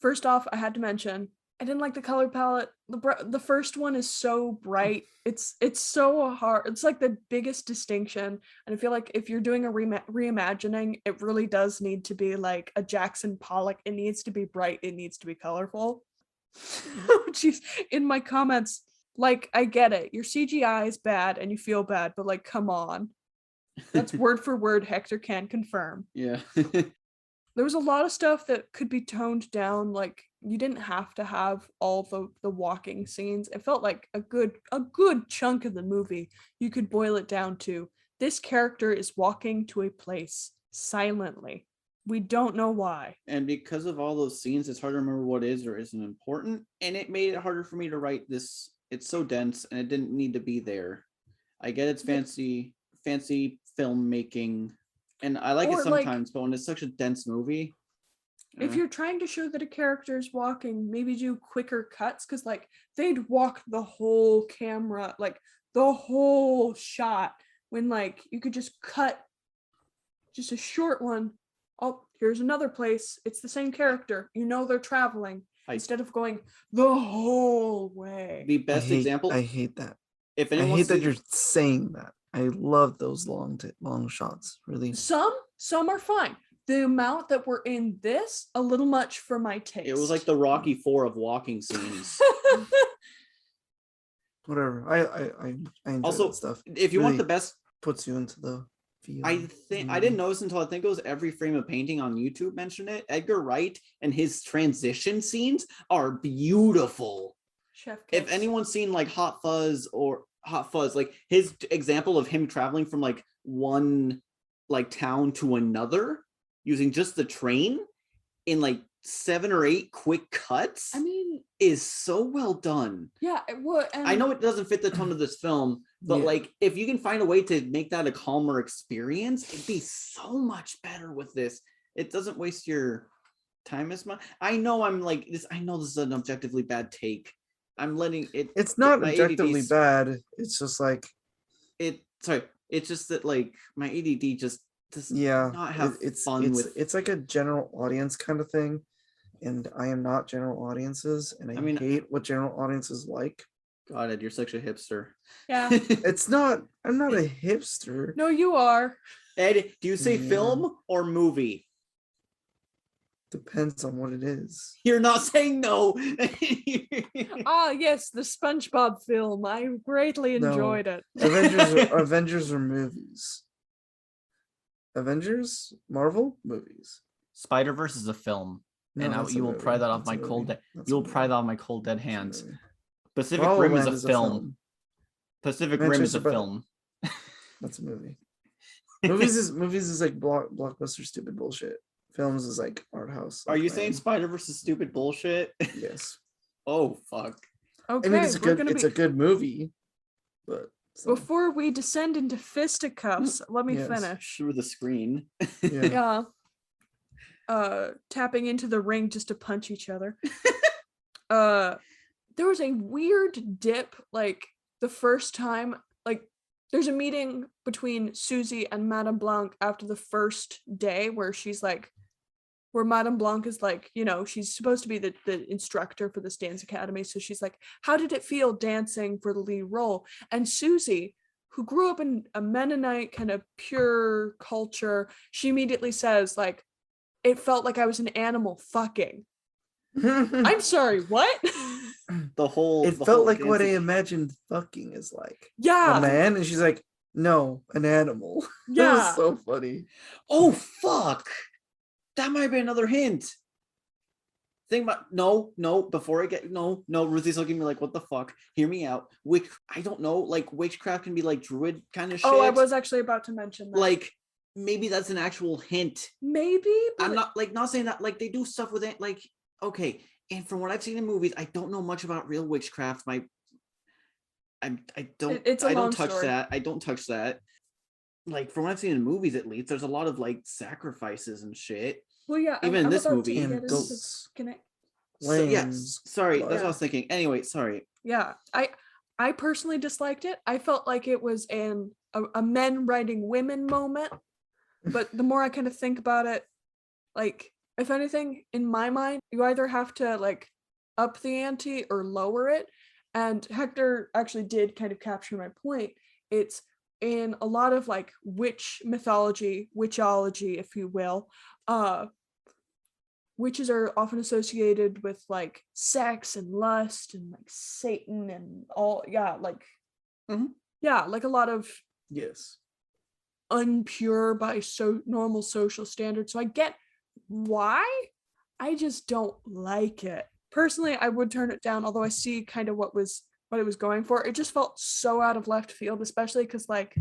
First off, I had to mention I didn't like the color palette. The first one is so bright. It's so hard. It's like the biggest distinction. And I feel like if you're doing a reimagining, it really does need to be like a Jackson Pollock. It needs to be bright. It needs to be colorful. Jeez, in my comments, like I get it. Your CGI is bad and you feel bad, but like, come on. That's word for word. Hector can confirm. Yeah. There was a lot of stuff that could be toned down. Like you didn't have to have all the walking scenes. It felt like a good chunk of the movie you could boil it down to this character is walking to a place silently. We don't know why. And because of all those scenes, it's hard to remember what is or isn't important. And it made it harder for me to write this. It's so dense and it didn't need to be there. I get it's fancy filmmaking. And I like Or, it sometimes, but when it's such a dense movie. If you're trying to show that a character is walking, maybe do quicker cuts, because like they'd walk the whole camera, like the whole shot, when like you could just cut just a short one. Oh, here's another place. It's the same character. You know they're traveling instead of going the whole way. The best example. I hate that. If I anyone hate that you're saying that. I love those long shots. Really. Some are fine. The amount that were in this, a little much for my taste. It was like the Rocky IV of walking scenes. Whatever. I enjoy Also, that stuff. If you want the best, puts you into the feel. I think I didn't notice until I think it was Every Frame of Painting on YouTube mentioned it. Edgar Wright and his transition scenes are beautiful. Chef If kiss. anyone's seen like Hot Fuzz, like his example of him traveling from like one like town to another using just the train in like 7 or 8 quick cuts, I mean, is so well done. yeah, it would. I know it doesn't fit the tone of this film, but like if you can find a way to make that a calmer experience, it'd be so much better with this. It doesn't waste your time as much. I know I'm like this. I know this is an objectively bad take. I'm letting it. It's not my objectively ADD's bad. It's just like It's just that like my ADD just does not have fun with. It's like a general audience kind of thing, and I am not general audiences, and I hate what general audiences like. God, Ed, you're such a hipster. Yeah. It's not. I'm not a hipster. No, you are. Ed, do you say film or movie? Depends on what it is. You're not saying no. Yes, the SpongeBob film. I greatly enjoyed it. Avengers are movies. Avengers, Marvel movies. Spider-Verse is a film, and you will pry that off my cold. You will pry that off my cold dead hands. Pacific Rim is a film. Pacific Rim is a film. That's a movie. Movies is like blockbuster stupid bullshit. Films is like art house. Are you saying Spider-Verse is stupid bullshit? Yes. Oh fuck. Okay, I mean, it's a good movie, but before we descend into fisticuffs, let me finish. Through the screen. Yeah. Tapping into the ring just to punch each other. There was a weird dip, like the first time, like there's a meeting between Susie and Madame Blanc after the first day where she's like, where Madame Blanc is like, you know, she's supposed to be the instructor for this dance academy. So she's like, how did it feel dancing for the lead role? And Susie, who grew up in a Mennonite kind of pure culture, she immediately says like, it felt like I was an animal fucking. I'm sorry, what? It felt like what I imagined fucking is like. Yeah. A man, and she's like, no, an animal. Yeah. That was so funny. Oh fuck. That might be another hint. Think about before I get Ruthie's looking at me like, what the fuck? Hear me out. I don't know, like witchcraft can be like druid kind of shit. Oh, I was actually about to mention that. Like maybe that's an actual hint. Maybe, but I'm not saying that, like they do stuff with it, like okay. And from what I've seen in movies, I don't know much about real witchcraft. I don't touch that. Like from what I've seen in movies, at least, there's a lot of like sacrifices and shit. Well, yeah, even in this movie. Sorry, that's what I was thinking. Anyway, sorry. Yeah, I personally disliked it. I felt like it was a men writing women moment. But the more I kind of think about it, like If anything, in my mind, you either have to like up the ante or lower it. And Hector actually did kind of capture my point. It's in a lot of like witch mythology, witchology, if you will. Witches are often associated with like sex and lust and like Satan and all, yeah, like, yeah, like a lot of Yes. unpure by normal social standards. So I get why. I just don't like it. Personally, I would turn it down, although I see kind of what it was going for. It just felt so out of left field, especially because like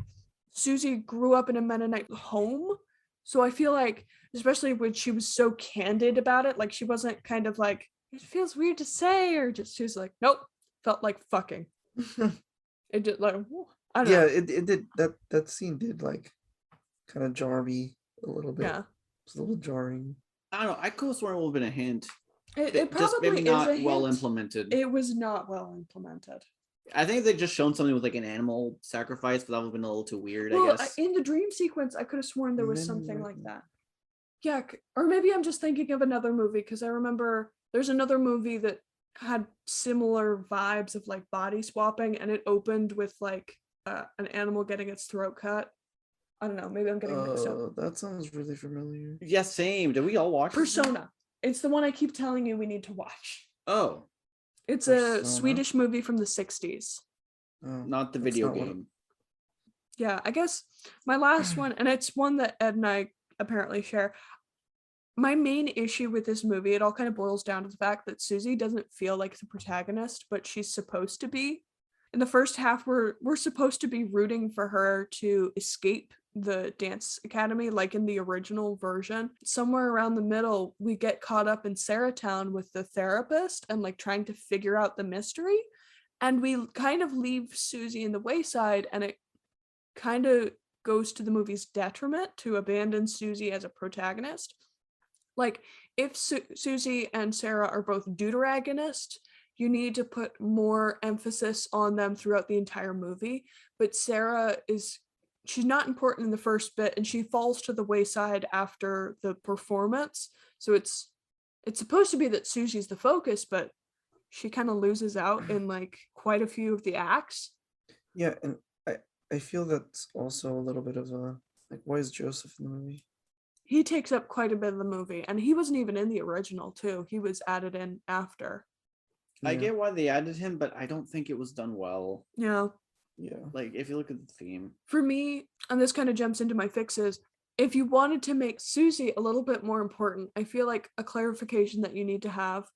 Susie grew up in a Mennonite home. So I feel like, especially when she was so candid about it, like she wasn't kind of like, it feels weird to say, or just she was like, nope, felt like fucking. It did like, I don't Yeah, know. it did that scene did like kind of jar me a little bit. Yeah. It's a little jarring. I don't know. I could have sworn it would have been a hint. It Just probably maybe is not a well hint. implemented. It was not well implemented. I think they just shown something with like an animal sacrifice, but that would have been a little too weird, I guess. In the dream sequence, I could have sworn there was something Mennonite. like that. Yeah, or maybe I'm just thinking of another movie because I remember there's another movie that had similar vibes of like body swapping, and it opened with like an animal getting its throat cut. I don't know. Maybe I'm getting mixed up. That sounds really familiar. Yeah, same. Did we all watch this one? Persona. It's the one I keep telling you we need to watch. Oh, It's Persona? a Swedish movie from the 60s. Oh, not the that's video not what game. Yeah, I guess my last one, and it's one that Ed and I apparently share. My main issue with this movie, it all kind of boils down to the fact that Susie doesn't feel like the protagonist, but she's supposed to be. In the first half, we're supposed to be rooting for her to escape the dance academy, like in the original version. Somewhere around the middle, we get caught up in Saratown with the therapist and like trying to figure out the mystery. And we kind of leave Susie in the wayside, and it kind of goes to the movie's detriment to abandon Susie as a protagonist. Like, if Susie and Sarah are both deuteragonists, you need to put more emphasis on them throughout the entire movie. But Sarah she's not important in the first bit, and she falls to the wayside after the performance. So it's supposed to be that Susie's the focus, but she kind of loses out in like quite a few of the acts. Yeah, and I feel that's also a little bit of a like, why is Joseph in the movie? He takes up quite a bit of the movie, and he wasn't even in the original too. He was added in after. I Yeah. get why they added him, but I don't think it was done well. Yeah. Yeah. Like, if you look at the theme. For me, and this kind of jumps into my fixes, if you wanted to make Susie a little bit more important, I feel like a clarification that you need to have,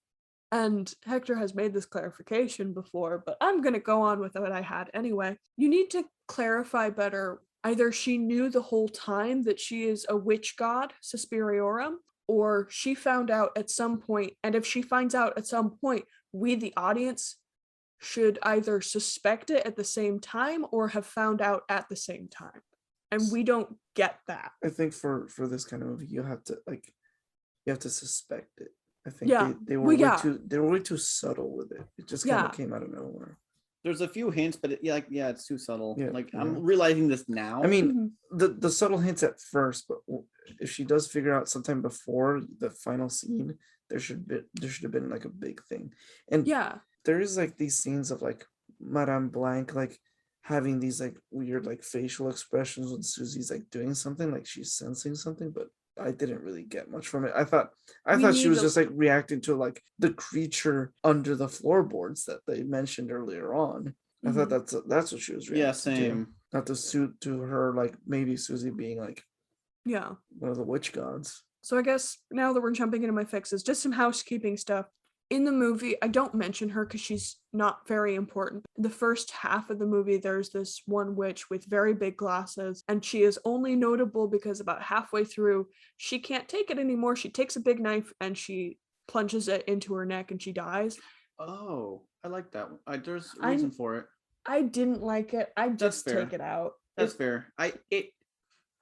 and Hector has made this clarification before, but I'm going to go on with what I had anyway. You need to clarify better. Either she knew the whole time that she is a witch god, Susperiorum, or she found out at some point, and if she finds out at some point, we, the audience, should either suspect it at the same time or have found out at the same time. And we don't get that. I think for this kind of movie, you have to suspect it. I think Yeah. they were Well, way yeah. they were way too subtle with it. It just kind Yeah. of came out of nowhere. There's a few hints, but it's too subtle. Yeah, like, yeah. I'm realizing this now. I mean, Mhm. the subtle hints at first, but if she does figure out sometime before the final scene, there should have been like a big thing. And Yeah. there is like these scenes of like Madame Blanc like having these like weird like facial expressions when Susie's like doing something, like she's sensing something, but I didn't really get much from it. I thought she was just like reacting to like the creature under the floorboards that they mentioned earlier on. I thought that's what she was reacting Yeah, to. same. Not to suit to her like maybe Susie being like Yeah. one of the witch gods. So I guess now that we're jumping into my fixes, just some housekeeping stuff. In the movie, I don't mention her because she's not very important. The first half of the movie, there's this one witch with very big glasses, and she is only notable because about halfway through, she can't take it anymore. She takes a big knife and she plunges it into her neck and she dies. Oh, I like that one. There's a reason for it. I didn't like it. I just fair. take it out. That's fair.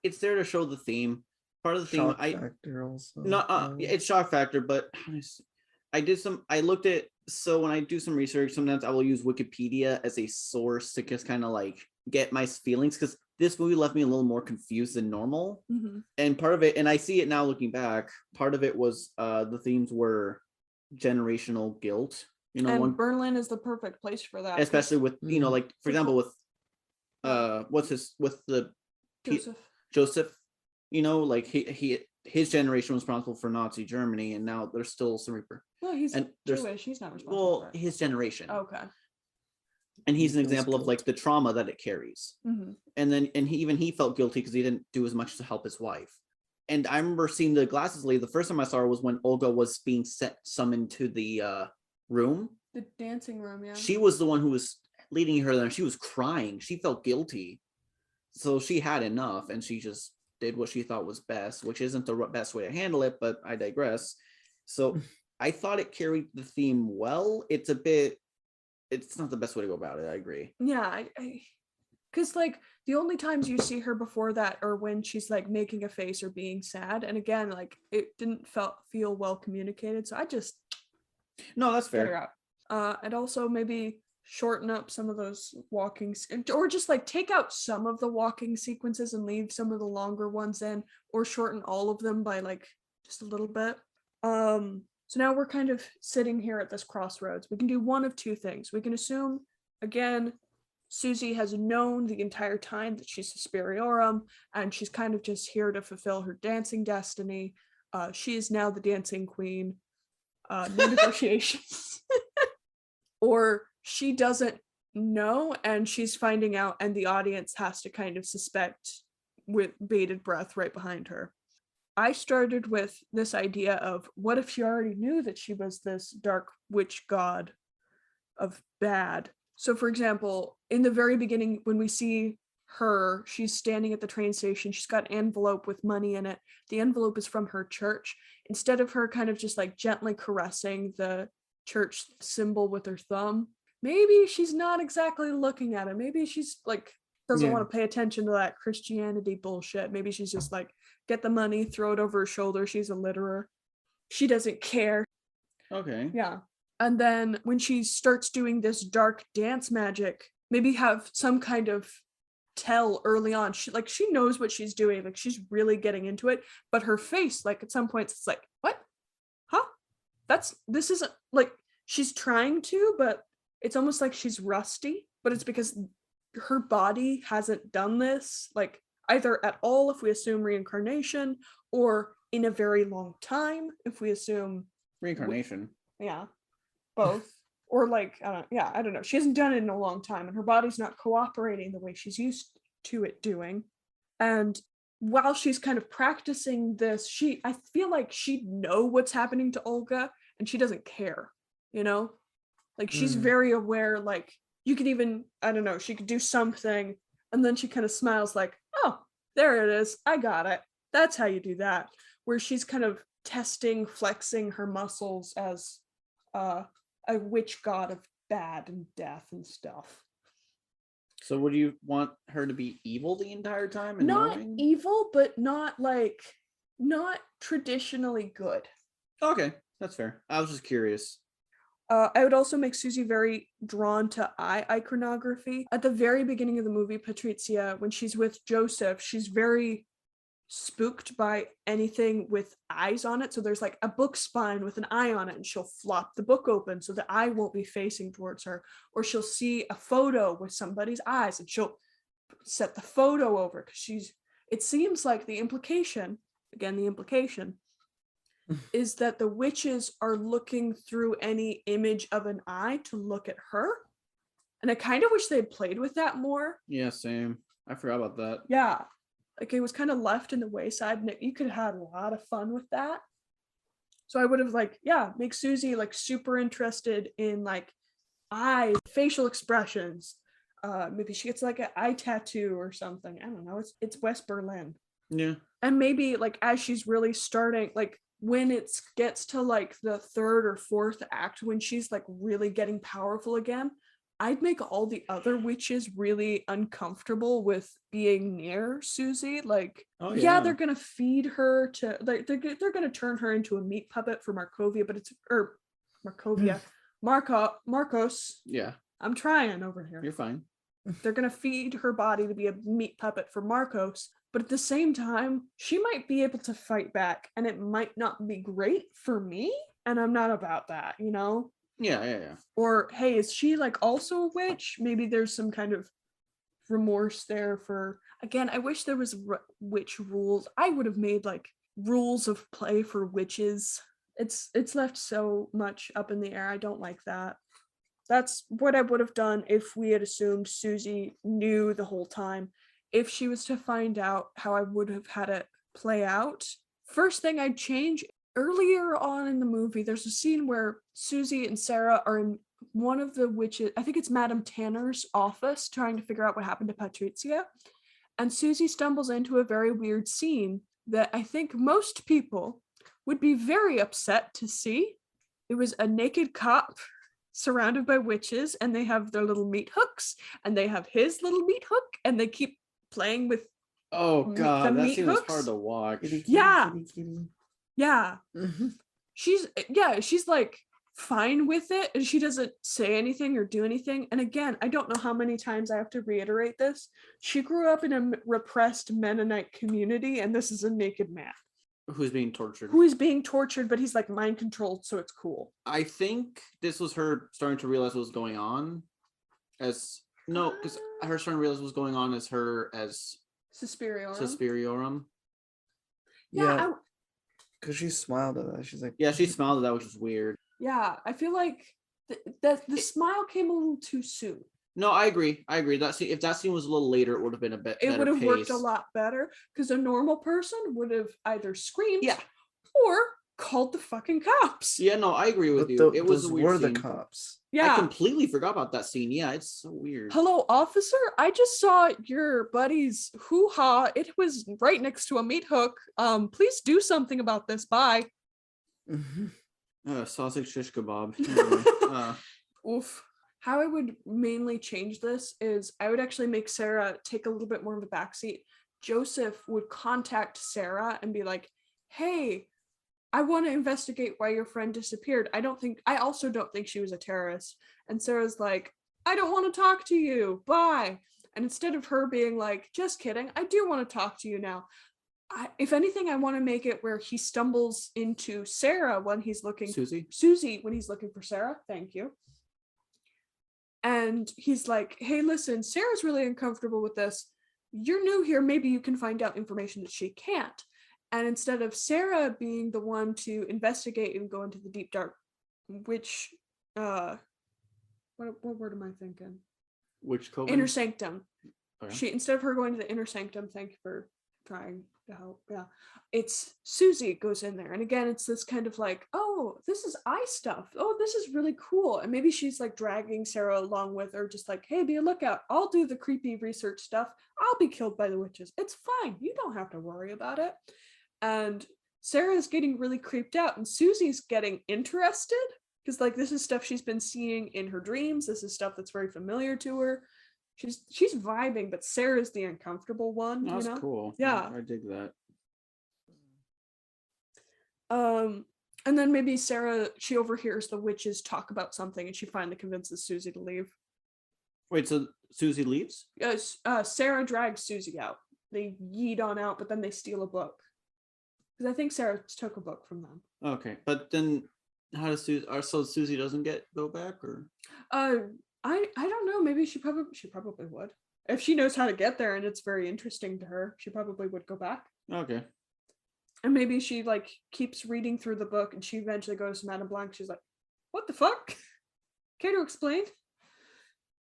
It's there to show the theme. Part of the theme. Shock factor also. It's shock factor, but I looked at, so when I do some research, sometimes I will use Wikipedia as a source to just kind of like get my feelings, because this movie left me a little more confused than normal. Mm-hmm. And part of it, and I see it now looking back, part of it was the themes were generational guilt. You know, And Berlin is the perfect place for that. especially with, you know, like for example with Joseph. Joseph, you know, like his generation was responsible for Nazi Germany, and now there's still some Well, he's and Jewish. He's not responsible for it. his generation. Okay. And he's an He feels example of guilt. like the trauma that it carries. Mm-hmm. And then he felt guilty because he didn't do as much to help his wife. And I remember seeing the glasses lady. The first time I saw her was when Olga was being summoned to the room. The dancing room, yeah. She was the one who was leading her there. She was crying. She felt guilty. So she had enough, and she just did what she thought was best, which isn't the best way to handle it, but I digress. So I thought it carried the theme well. It's not the best way to go about it. I agree. Yeah, because like the only times you see her before that are when she's like making a face or being sad, and again, like it didn't feel well communicated. So I just No, that's get her fair. out. And also maybe shorten up some of those or just like take out some of the walking sequences and leave some of the longer ones in, or shorten all of them by like just a little bit. So now we're kind of sitting here at this crossroads. We can do one of two things. We can assume, again, Susie has known the entire time that she's Susperiorum, and she's kind of just here to fulfill her dancing destiny. She is now the dancing queen. No negotiations. Or she doesn't know, and she's finding out, and the audience has to kind of suspect with bated breath right behind her. I started with this idea of what if she already knew that she was this dark witch god of bad? So, for example, in the very beginning, when we see her, she's standing at the train station. She's got an envelope with money in it. The envelope is from her church. Instead of her kind of just like gently caressing the church symbol with her thumb, maybe she's not exactly looking at it. Maybe she's like doesn't want to pay attention to that Christianity bullshit. Maybe she's just like, get the money, throw it over her shoulder. She's a litterer. She doesn't care. Okay. Yeah. And then when she starts doing this dark dance magic, maybe have some kind of tell early on. She knows what she's doing. Like she's really getting into it. But her face, like at some points, it's like, what? Huh? This isn't like she's trying to, but it's almost like she's rusty. But it's because her body hasn't done this, like either at all if we assume reincarnation, or in a very long time if we assume reincarnation. Yeah, both. Or like I don't know, she hasn't done it in a long time and her body's not cooperating the way she's used to it doing. And while she's kind of practicing this, I feel like she'd know what's happening to Olga and she doesn't care, you know, like she's very aware. Like you could even, I don't know, she could do something and then she kind of smiles like, oh, there it is, I got it, that's how you do that. Where she's kind of testing, flexing her muscles as a witch god of bad and death and stuff. So would you want her to be evil the entire time? And Not knowing? evil, but not traditionally good. Okay, that's fair. I was just curious. I would also make Susie very drawn to eye iconography. At the very beginning of the movie, Patrizia, when she's with Joseph, she's very spooked by anything with eyes on it. So there's like a book spine with an eye on it, and she'll flop the book open so the eye won't be facing towards her. Or she'll see a photo with somebody's eyes and she'll set the photo over because it seems like the implication is that the witches are looking through any image of an eye to look at her. And I kind of wish they had played with that more. Yeah, same. I forgot about that. Yeah. Like it was kind of left in the wayside and you could have had a lot of fun with that. So I would have make Susie like super interested in like eyes, facial expressions. Maybe she gets like an eye tattoo or something. I don't know. It's West Berlin. Yeah. And maybe like as she's really starting, like when it gets to like the third or fourth act, when she's like really getting powerful again, I'd make all the other witches really uncomfortable with being near Susie. Like, they're gonna feed her to like they're gonna turn her into a meat puppet for Markovia, but Marcos. Yeah. I'm trying over here. You're fine. They're going to feed her body to be a meat puppet for Marcos. But at the same time, she might be able to fight back, and it might not be great for me. And I'm not about that, you know? Yeah. Or, hey, is she like also a witch? Maybe there's some kind of remorse there for, again, I wish there was witch rules. I would have made like rules of play for witches. It's left so much up in the air. I don't like that. That's what I would have done if we had assumed Susie knew the whole time. If she was to find out, how I would have had it play out. First thing I'd change, earlier on in the movie, there's a scene where Susie and Sarah are in one of the witches, I think it's Madame Tanner's office, trying to figure out what happened to Patrizia. And Susie stumbles into a very weird scene that I think most people would be very upset to see. It was a naked cop surrounded by witches, and they have their little meat hooks, and they have his little meat hook, and they keep playing with Oh the god, that meat scene was hooks. hard to watch. Kitty, kitty, Yeah. kitty, kitty. Yeah. Mm-hmm. She's like fine with it, and she doesn't say anything or do anything. And again, I don't know how many times I have to reiterate this. She grew up in a repressed Mennonite community, and this is a naked man Who's being tortured? who is being tortured, but he's like mind controlled, so it's cool. I think this was her starting to realize what was going on. Because her starting to realize what was going on as her as Suspiria. Susperiorum. Yeah, because she smiled at that. She's like, Yeah, she smiled at that, which was weird. Yeah, I feel like the smile came a little too soon. No, I agree. That scene, if that scene was a little later, it would have been a bit. It would have worked a pace. lot better, because a normal person would have either screamed, Yeah. or called the fucking cops. Yeah, no, I agree with but you. It was those a weird were scene. the cops. Yeah. I completely forgot about that scene. Yeah, it's so weird. Hello, officer. I just saw your buddy's hoo-ha. It was right next to a meat hook. Please do something about this. Bye. Mm-hmm. Sausage shish kebab. Oof. How I would mainly change this is I would actually make Sarah take a little bit more of a backseat. Joseph would contact Sarah and be like, hey, I want to investigate why your friend disappeared. I also don't think she was a terrorist. And Sarah's like, I don't want to talk to you. Bye. And instead of her being like, just kidding, I do want to talk to you now. If anything, I want to make it where he stumbles into Sarah when he's looking Susie when he's looking for Sarah. Thank you. And he's like, hey, listen, Sarah's really uncomfortable with this. You're new here. Maybe you can find out information that she can't. And instead of Sarah being the one to investigate and go into the deep dark, which, what word am I thinking? Which coven? Inner sanctum. Okay. Instead of her going to the inner sanctum, thank you for trying to help. Yeah. It's Susie goes in there. And again, it's this kind of like, oh, this is eye stuff. Oh, this is really cool. And maybe she's like dragging Sarah along with her, just like, hey, be a lookout. I'll do the creepy research stuff. I'll be killed by the witches. It's fine. You don't have to worry about it. And Sarah's getting really creeped out, and Susie's getting interested, because like this is stuff she's been seeing in her dreams. This is stuff that's very familiar to her. She's vibing, but Sarah's the uncomfortable one. That's cool. Yeah, I dig that. And then maybe Sarah, she overhears the witches talk about something, and she finally convinces Susie to leave. Wait, so Susie leaves? Yes. Sarah drags Susie out. They yeet on out, but then they steal a book. Because I think Sarah took a book from them. Okay, but then how does Susie? So Susie doesn't go back, or? I don't know. Maybe she probably would. If she knows how to get there and it's very interesting to her, she probably would go back. Okay. And maybe she like keeps reading through the book, and she eventually goes to Madame Blanc. She's like, "What the fuck? Care to explain?"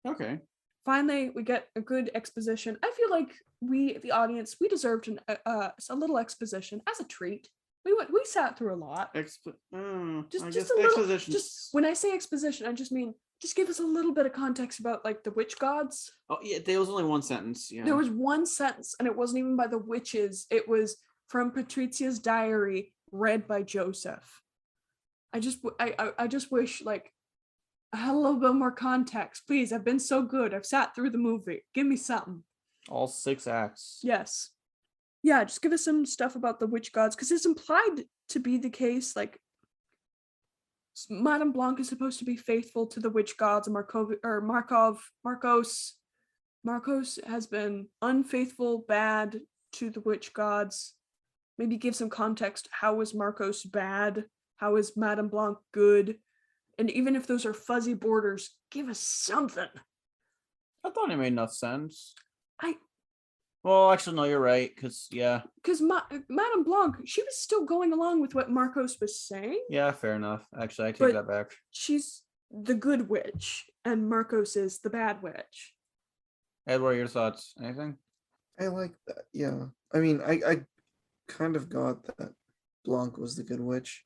Okay. Finally, we get a good exposition. I feel like we, the audience, we deserved a little exposition as a treat. We sat through a lot. Just a little. exposition. Just when I say exposition, I just mean just give us a little bit of context about like the witch gods. Oh yeah, there was only one sentence. Yeah. There was one sentence, and it wasn't even by the witches. It was from Patrizia's diary, read by Joseph. I just wish like I had a little bit more context, please. I've been so good. I've sat through the movie. Give me something. All 6 acts. Yes. Yeah, just give us some stuff about the witch gods, because it's implied to be the case. Like, Madame Blanc is supposed to be faithful to the witch gods, and Marcos Marcos has been unfaithful, bad to the witch gods. Maybe give some context. How is Marcos bad? How is Madame Blanc good? And even if those are fuzzy borders, give us something. I thought it made enough sense. I Well, actually, no, you're right. Because because Madame Blanc, she was still going along with what Marcos was saying. yeah, fair enough. Actually, I take But- that back. She's the good witch, and Marcos is the bad witch. Ed, what are your thoughts? Anything? I like that. Yeah. I mean, I kind of got that Blanc was the good witch,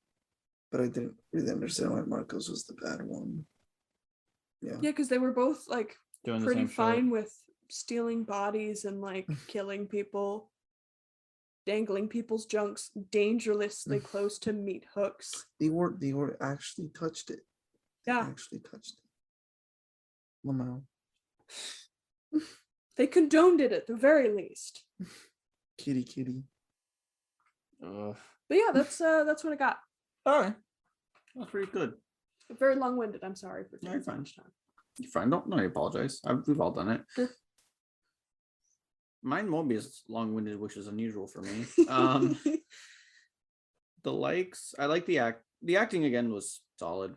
but I didn't really understand why Marcos was the bad one. Yeah. Yeah, because they were both like Doing the pretty same fine shit. with stealing bodies and like killing people, dangling people's junks dangerously close to meat hooks. They were actually touched it. They Yeah. actually touched it. Lamau. They condoned it at the very least. Kitty. Ugh. But yeah, that's what I got. All right. That's pretty good. Very long-winded. I'm sorry for No, taking you're so fine. much time. You're fine. Don't apologize. We've all done it. Sure. Mine won't be as long-winded, which is unusual for me. The likes, I like the acting again was solid.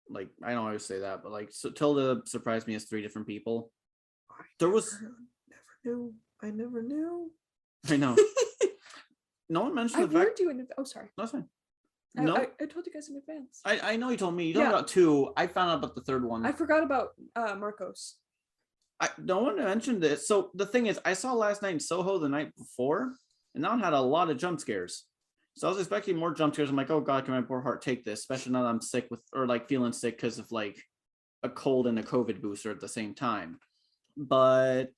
Like, I don't always say that, but like, so Tilda surprised me as 3 different people. There was I never knew. I know. No one I mentioned the fact. warned you in advance. Oh, sorry. No, it's fine. I- No, I told you guys in advance. I know you told me. You told me Yeah. about 2. I found out about the 3rd one. I forgot about Marcos. No one mentioned this. So the thing is, I saw Last Night in Soho the night before, and that one had a lot of jump scares. So I was expecting more jump scares. I'm like, oh god, can my poor heart take this? Especially now that I'm sick with, or like feeling sick because of like a cold and a COVID booster at the same time. But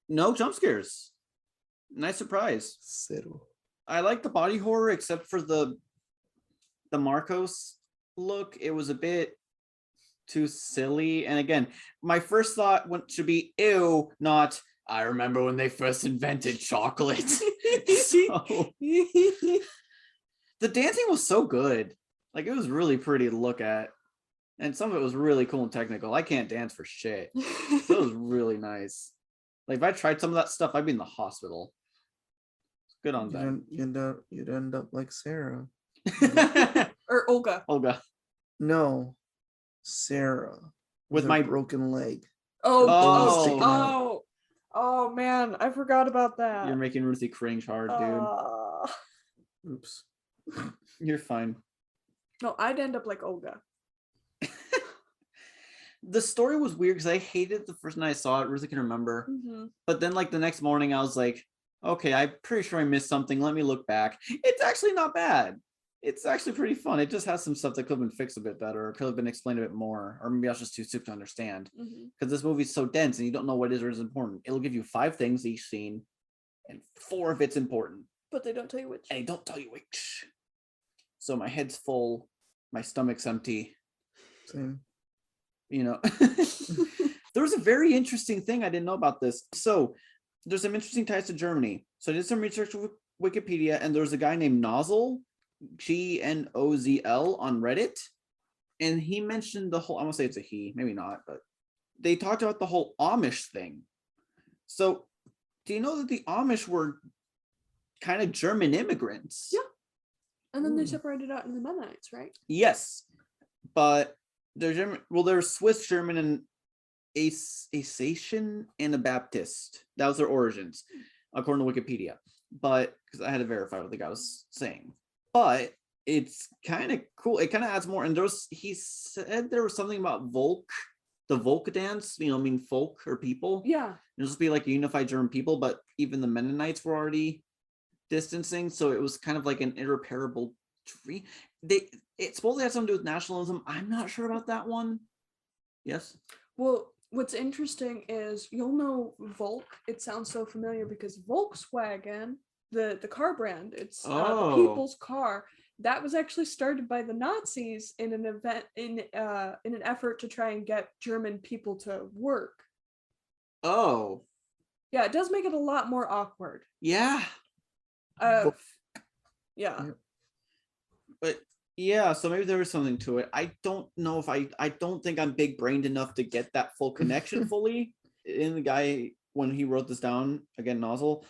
no jump scares. Nice surprise. Zero. I like the body horror, except for the Marcos look. It was a bit too silly. And again, my first thought should be ew, not I remember when they first invented chocolate. So, the dancing was so good. Like, it was really pretty to look at. And some of it was really cool and technical. I can't dance for shit. So it was really nice. Like, if I tried some of that stuff, I'd be in the hospital. Good on them. You'd end up like Sarah. Or Olga. Olga. No, Sarah With her my broken leg. Oh, oh man, I forgot about that. You're making Ruthie cringe hard, dude. Oops. You're fine. No, I'd end up like Olga. The story was weird because I hated it the first night I saw it. Ruthie can remember. Mm-hmm. But then, like, the next morning, I was like, okay, I'm pretty sure I missed something. Let me look back. It's actually not bad. It's actually pretty fun. It just has some stuff that could have been fixed a bit better or could have been explained a bit more. Or maybe I was just too sick to understand. Because this movie's so dense and you don't know what is or is important. It'll give you 5 things each scene and 4 of it's important. But they don't tell you which. And they don't tell you which. So my head's full. My stomach's empty. Same. You know. There was a very interesting thing I didn't know about this. So there's some interesting ties to Germany. So I did some research with Wikipedia, and there's a guy named Nozzle, Gnozl, on Reddit, and he mentioned the whole, I'm gonna say it's a he, maybe not, but they talked about the whole Amish thing. So do you know that the Amish were kind of German immigrants? Yeah. And then they Ooh. separated out into the Mennonites, right? Yes, but they're German. Well, they're Swiss German and Alsatian and a Baptist. That was their origins, according to Wikipedia. But because I had to verify what the guy was saying. But it's kind of cool. It kind of adds more. And he said there was something about Volk, the Volk dance. You know, I mean, folk or people. Yeah. It'll just be like a unified German people. But even the Mennonites were already distancing, so it was kind of like an irreparable dream. It supposedly had something to do with nationalism. I'm not sure about that one. Yes. Well, what's interesting is you'll know Volk. It sounds so familiar because Volkswagen, the car brand, it's the people's car. That was actually started by the Nazis in an event in an effort to try and get German people to work. Oh. Yeah, it does make it a lot more awkward. Yeah. Yeah. But yeah, so maybe there was something to it. I don't know if I don't think I'm big brained enough to get that full connection fully. in the guy when he wrote this down again, Nozzle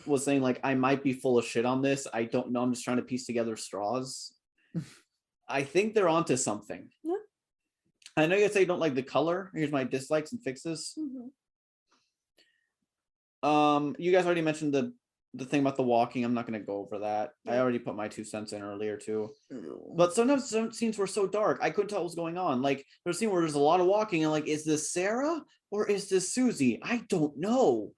was saying like I might be full of shit on this. I don't know. I'm just trying to piece together straws. I think they're onto something. Yeah. I know you say you don't like the color. Here's my dislikes and fixes. You guys already mentioned the thing about the walking. I'm not going to go over that. I already put my 2 cents in earlier too. But sometimes some scenes were so dark I couldn't tell what was going on. Like there's a scene where there's a lot of walking and like, is this Sarah or is this Susie? I don't know.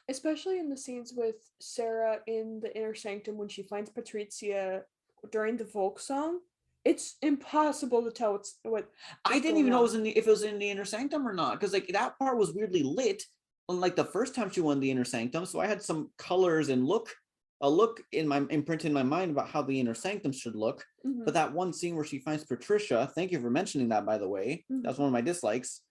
Especially in the scenes with Sarah in the inner sanctum when she finds Patrizia during the folk song. It's impossible to tell what. I didn't even know it was if it was in the inner sanctum or not, because like that part was weirdly lit. Unlike the first time she won the inner sanctum, so I had some colors and a look imprinted in my mind about how the inner sanctum should look. But that one scene where she finds Patricia, thank you for mentioning that, by the way. That's one of my dislikes.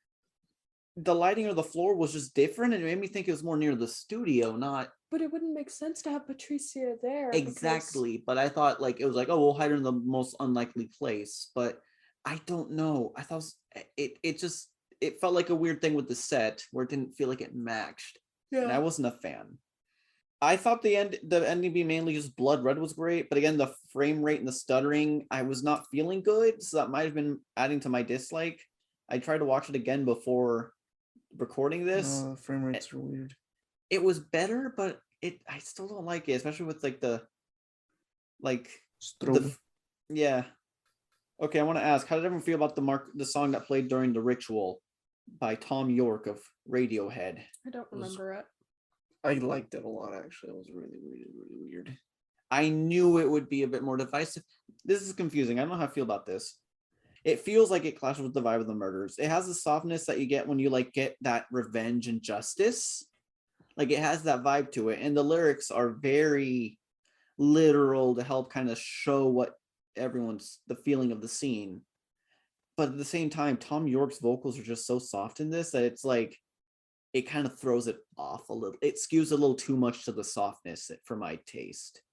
The lighting of the floor was just different, and it made me think it was more near the studio, not. But it wouldn't make sense to have Patricia there. Exactly, but I thought like it was like, oh, we'll hide her in the most unlikely place. But I don't know. I thought it felt like a weird thing with the set where it didn't feel like it matched. Yeah. And I wasn't a fan. I thought the ending being mainly just blood red was great, but again, the frame rate and the stuttering, I was not feeling good, so that might have been adding to my dislike. I tried to watch it again before recording this. Frame rates are weird. It was better, but I still don't like it, especially with like the yeah. Okay, I want to ask, how did everyone feel about the song that played during the ritual by Tom York of Radiohead? I don't remember it. I liked it a lot, actually. It was really, really, really weird. I knew it would be a bit more divisive. This is confusing. I don't know how I feel about this. It feels like it clashes with the vibe of the murders. It has the softness that you get when you like get that revenge and justice. Like it has that vibe to it. And the lyrics are very literal to help kind of show what the feeling of the scene. But at the same time, Tom York's vocals are just so soft in this that it's like, it kind of throws it off a little. It skews a little too much to the softness for my taste.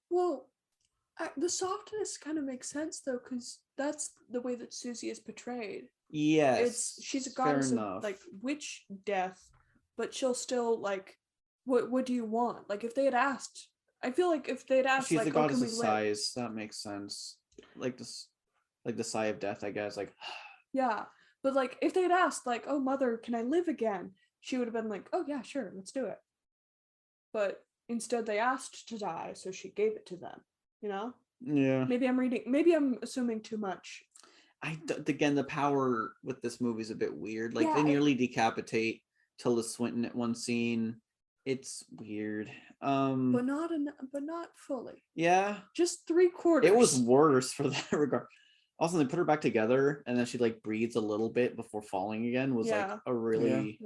Well, the softness kind of makes sense though, because that's the way that Susie is portrayed. Yes, she's a goddess of like witch death, but she'll still like, what do you want? Like if they had asked, I feel like if they'd asked, she's like, the goddess of sighs. That makes sense. Like this, like the sigh of death, I guess. Like, yeah, but like if they'd asked, like, oh mother, can I live again? She would have been like, oh yeah, sure, let's do it. But instead they asked to die, so she gave it to them, you know? Yeah. Maybe I'm assuming too much. Again, the power with this movie is a bit weird. Like they nearly decapitate Tilda Swinton at one scene. It's weird. But not fully. Yeah. Just 3/4. It was worse for that regard. Also, they put her back together, and then she like breathes a little bit before falling again. Was like a really.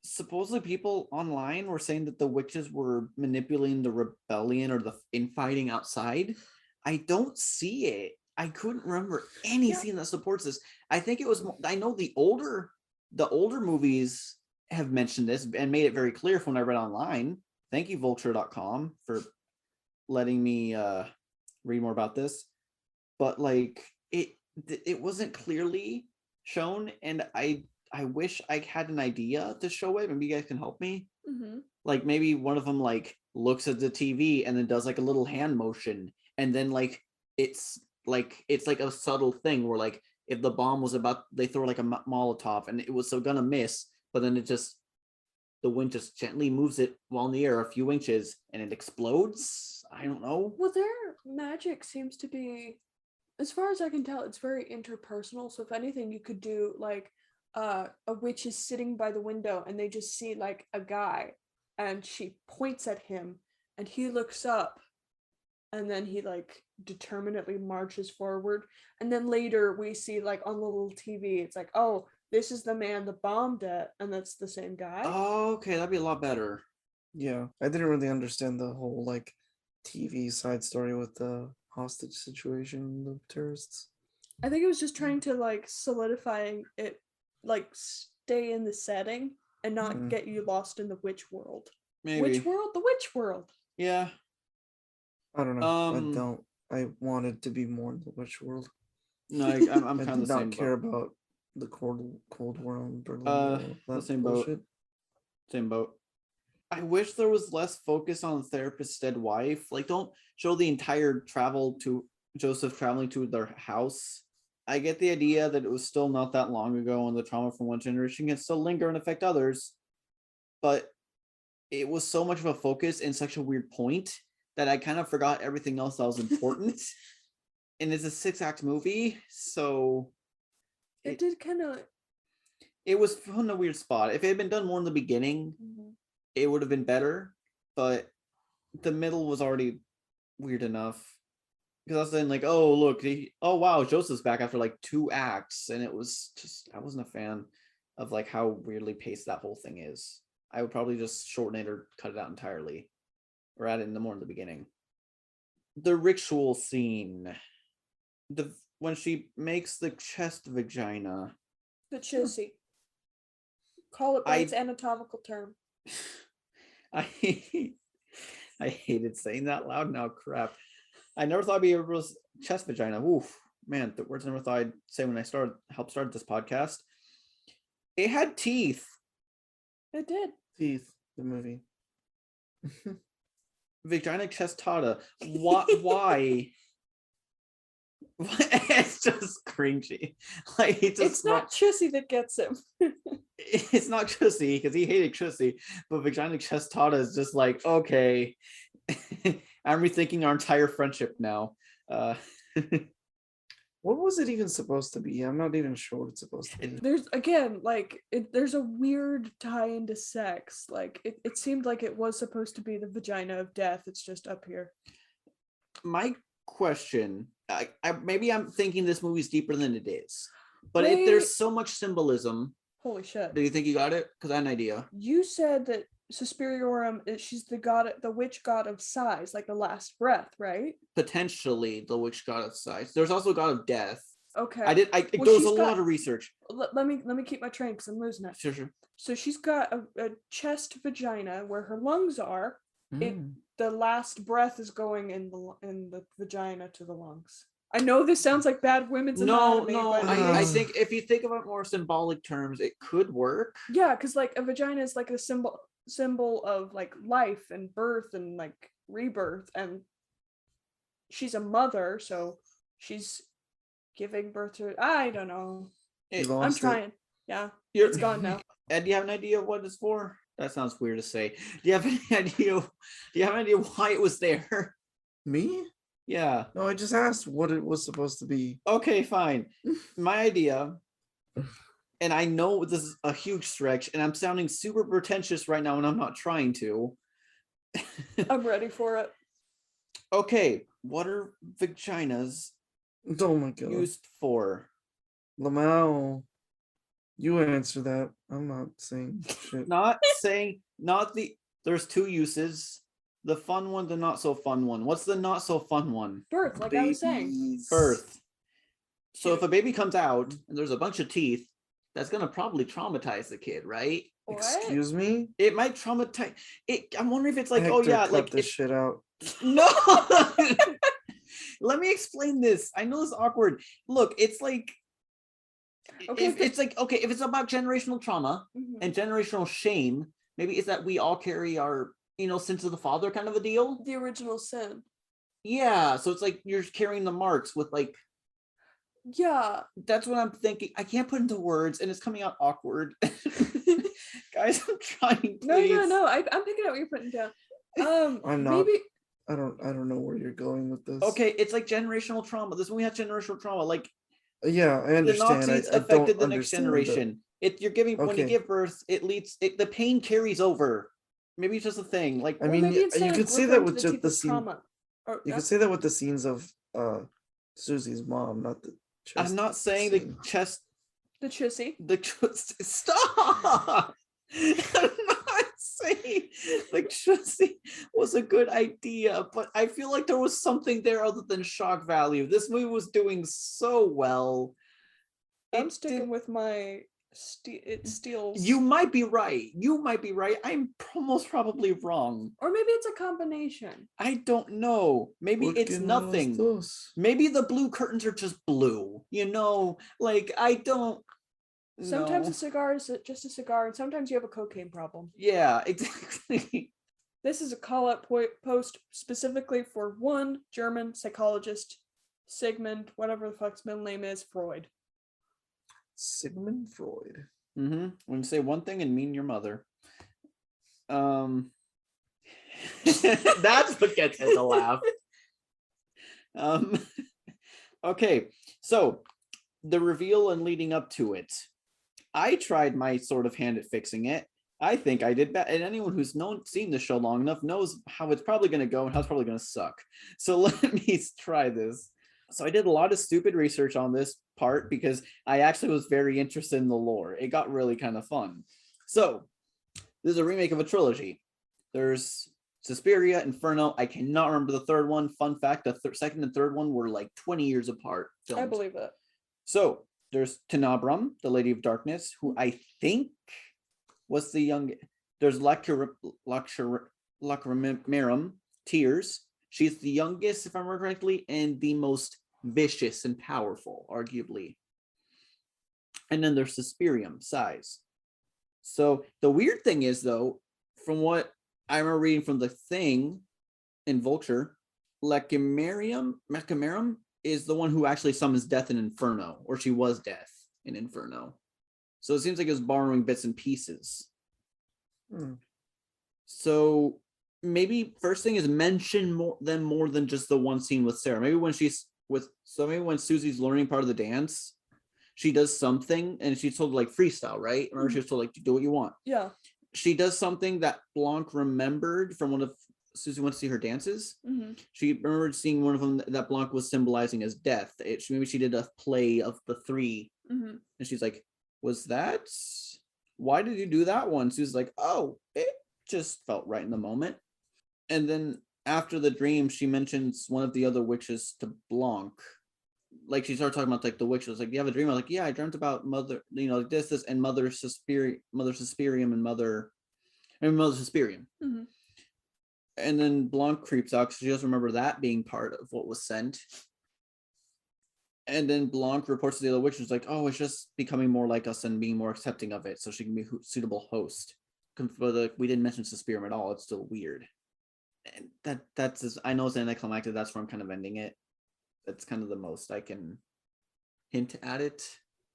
Supposedly, people online were saying that the witches were manipulating the rebellion or the infighting outside. I don't see it. I couldn't remember any scene that supports this. I think it was. I know the older movies have mentioned this and made it very clear from when I read online. Thank you, vulture.com, for letting me read more about this. But like it wasn't clearly shown, and I wish I had an idea to show it. Maybe you guys can help me. Like maybe one of them like looks at the TV and then does like a little hand motion, and then like it's like a subtle thing where like if the bomb was they throw like a Molotov and it was so gonna miss, but then the wind just gently moves it while in the air a few inches and it explodes. I don't know. Well, their magic seems to be, as far as I can tell, it's very interpersonal. So if anything, you could do like a witch is sitting by the window and they just see like a guy and she points at him and he looks up and then he like determinedly marches forward. And then later we see like on the little TV, it's like, oh, this is the man that bombed it, and that's the same guy. Oh, okay, that'd be a lot better. Yeah, I didn't really understand the whole like TV side story with the hostage situation, the terrorists. I think it was just trying to like solidify it, like stay in the setting and not get you lost in the witch world. Maybe. Which world? The witch world. Yeah. I don't know. I wanted to be more in the witch world. No, I'm kind of the same. I did not care about the Cold War on Berlin Uh, Wall. the That same bullshit. boat. Same boat. I wish there was less focus on the therapist's dead wife. Like, don't show the entire travel to Joseph traveling to their house. I get the idea that it was still not that long ago, and the trauma from one generation can still linger and affect others. But it was so much of a focus in such a weird point that I kind of forgot everything else that was important. And it's a 6-act movie, so It did kind of. it was from a weird spot. If it had been done more in the beginning, it would have been better. But the middle was already weird enough. Because I was saying, like, oh, look, oh, wow, Joseph's back after like 2 acts. And it was just, I wasn't a fan of like how weirdly paced that whole thing is. I would probably just shorten it or cut it out entirely, or add it in the more in the beginning. The ritual scene, when she makes the chest vagina. The chissy. Call it by its anatomical term. I hated saying that loud now. Crap. I never thought it'd be a real chest vagina. Oof, man, the words I never thought I'd say when I helped start this podcast. It had teeth. It did. Teeth, the movie. Vagina chestata. Why? It's just cringy. Like, it's not Chissy that gets him. It's not Chissy, because he hated Chissy, but vagina chestata is just like, okay. I'm rethinking our entire friendship now. What was it even supposed to be? I'm not even sure what it's supposed to be. There's again, like, there's a weird tie into sex. Like, it seemed like it was supposed to be the vagina of death. It's just up here. My question, maybe I'm thinking this movie's deeper than it is, but if there's so much symbolism. Holy shit. Do you think you got it? Because I had an idea. You said that Susperiorum, she's the witch god of sighs, like the last breath, right? Potentially the witch god of sighs. There's also god of death. Okay. It goes a lot of research. Let me keep my train because I'm losing it. Sure. So she's got a chest vagina where her lungs are. The last breath is going in the vagina to the lungs. I know this sounds like bad women's anatomy. No. I think if you think about more symbolic terms, it could work. Yeah, because like a vagina is like a symbol of like life and birth and like rebirth, and she's a mother, so she's giving birth to it. I don't know. I'm trying. Yeah, it's gone now. Ed, do you have an idea of what it's for? That sounds weird to say. Do you have any idea? Do you have an idea why it was there? Me? Yeah. No, I just asked what it was supposed to be. Okay, fine. My idea, and I know this is a huge stretch, and I'm sounding super pretentious right now, and I'm not trying to. I'm ready for it. Okay, what are vaginas Oh my god. used for? Lamau, you answer that. I'm not saying shit. There's 2 uses. The fun one, the not so fun one. What's the not so fun one? Birth, like I was saying. Birth. So if a baby comes out and there's a bunch of teeth, that's gonna probably traumatize the kid, right? What? Excuse me? It might traumatize it. I'm wondering if it's like, Hector, oh yeah, cut like this shit out. No. Let me explain this. I know this is awkward. Look, it's like Okay, if it's about generational trauma and generational shame, maybe it's that we all carry our sins of the father kind of a deal. The original sin. Yeah, so it's like you're carrying the marks with like. Yeah, that's what I'm thinking. I can't put into words, and it's coming out awkward. Guys, I'm trying. Please. No. I'm picking up what you're putting down. I'm not. Maybe. I don't know where you're going with this. Okay, it's like generational trauma. This movie has generational trauma. Like, yeah, I understand. The Nazis I affected don't the next generation. You're giving when you give birth, the pain carries over. Maybe it's just a thing. Like, I mean, you could say that with just the scene. You could say that with the scenes of Susie's mom, not the chest. I'm not saying scene. The chest. The chissy. Stop. I'm not saying the chissy was a good idea, but I feel like there was something there other than shock value. This movie was doing so well. I'm sticking with my. It steals. You might be right. I'm almost probably wrong. Or maybe it's a combination. I don't know. Maybe it's nothing. Maybe the blue curtains are just blue. Like, I don't. Sometimes No. a cigar is just a cigar, and sometimes you have a cocaine problem. Yeah, exactly. This is a call-out post specifically for one German psychologist, Sigmund, whatever the fuck's middle name is, Freud. Sigmund Freud. When you say one thing and mean your mother. That's what gets it to laugh. Okay, so the reveal and leading up to it, I tried my sort of hand at fixing it. I think I did bad, and anyone who's seen the show long enough knows how it's probably going to go and how it's probably going to suck. So let me try this. So I did a lot of stupid research on this part because I actually was very interested in the lore. It got really kind of fun. So this is a remake of a trilogy. There's Suspiria, Inferno. I cannot remember the third one. Fun fact, the second and third one were like 20 years apart. I believe it. So there's Tenebrum, the Lady of Darkness, who I think was the young. There's Lacrimarum, Tears. She's the youngest, if I remember correctly, and the most vicious and powerful, arguably. And then there's Suspirium, Size. So the weird thing is, though, from what I remember reading from the thing in Vulture, Lacrimarum is the one who actually summons death in Inferno, or she was death in Inferno. So it seems like it was borrowing bits and pieces. So maybe first thing is mention more than just the one scene with Sarah. Maybe when when Susie's learning part of the dance, she does something and she's told to like freestyle, right? Remember she was told like do what you want. Yeah. She does something that Blanc remembered from one of Susie went to see her dances. Mm-hmm. She remembered seeing one of them that Blanc was symbolizing as death. Maybe she did a play of the three, and she's like, "Was that? Why did you do that one?" Susie's like, "Oh, it just felt right in the moment." And then after the dream, she mentions one of the other witches to Blanc. Like she started talking about like the witch. Was like, "Do you have a dream?" I'm like, "Yeah, I dreamt about Mother, like this, and Mother Suspirium, and Mother Suspirium." Mm-hmm. And then Blanc creeps out because she doesn't remember that being part of what was sent. And then Blanc reports to the other witch, who's like, "Oh, it's just becoming more like us and being more accepting of it, so she can be a suitable host." But we didn't mention Suspirium at all. It's still weird. And that's just, I know it's anticlimactic. That's where I'm kind of ending it. That's kind of the most I can hint at it.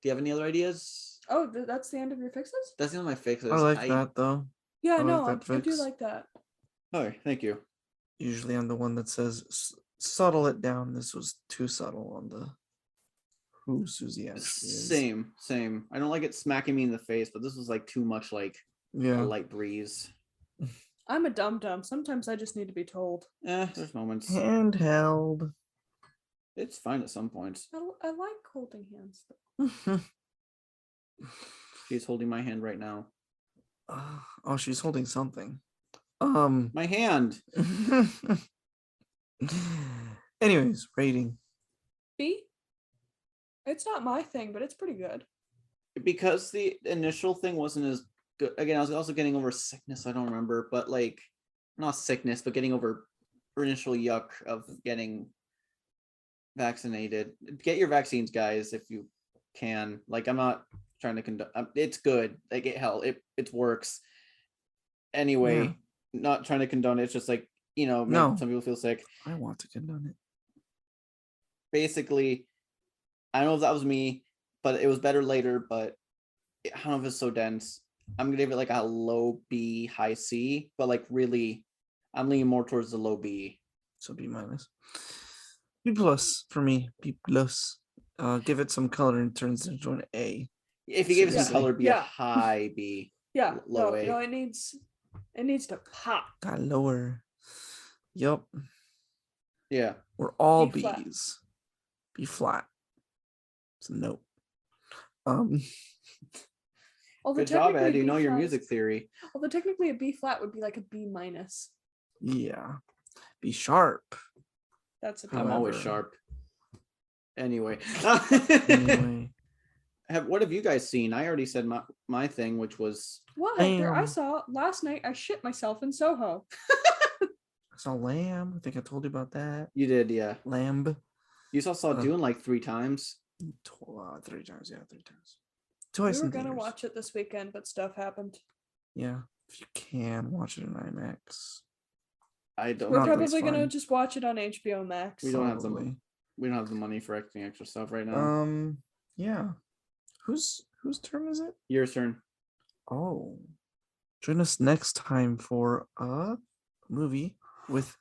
Do you have any other ideas? Oh, that's the end of your fixes? That's the end of my fixes. I like that though. Yeah, I no, like that I do fix. like that. Oh, thank you. Usually I'm the one that says subtle it down. This was too subtle on the who Susie actually is. Same. I don't like it smacking me in the face, but this was like too much like a light breeze. I'm a dum-dum. Sometimes I just need to be told. There's moments. Handheld. It's fine at some points. I like holding hands. She's holding my hand right now. Oh, she's holding something. My hand. Anyways, rating. B? It's not my thing, but it's pretty good. Because the initial thing wasn't as good. Again, I was also getting over sickness. I don't remember, but like not sickness, but getting over initial yuck of getting vaccinated. Get your vaccines, guys, if you can. Like, I'm not trying to condone. It's good. Like it works. Anyway, not trying to condone it. It's just like, No. some people feel sick. I want to condone it. Basically, I don't know if that was me, but it was better later. But I don't know if it's so dense. I'm gonna give it like a low B, high C, but like really, I'm leaning more towards the low B. So B minus. B plus for me. B plus. Give it some color and turns into an A. If you gave it some color, be a high B. Yeah, low A. No, it needs to pop. Got lower. Yup. Yeah. We're all B flat. B's. B flat. It's a note. Good job, Ed. You know your music theory. Although technically a B flat would be like a B minus. Yeah. B sharp. That's a B. I'm always sharp. Anyway. Anyway. What have you guys seen? I already said my thing, which was What? I saw last night I shit myself in Soho. I saw Lamb. I think I told you about that. You did, yeah. Lamb. You saw Dune like 3 times. 3 times, yeah, 3 times. Twice We were in gonna theaters. watch it this weekend, but stuff happened. Yeah, if you can watch it in IMAX. I don't. We're Not think- that's probably gonna fine. just watch it on HBO Max. We don't have the Probably. we don't have the money for any extra stuff right now. Yeah. Whose turn is it? Your turn. Oh. Join us next time for a movie with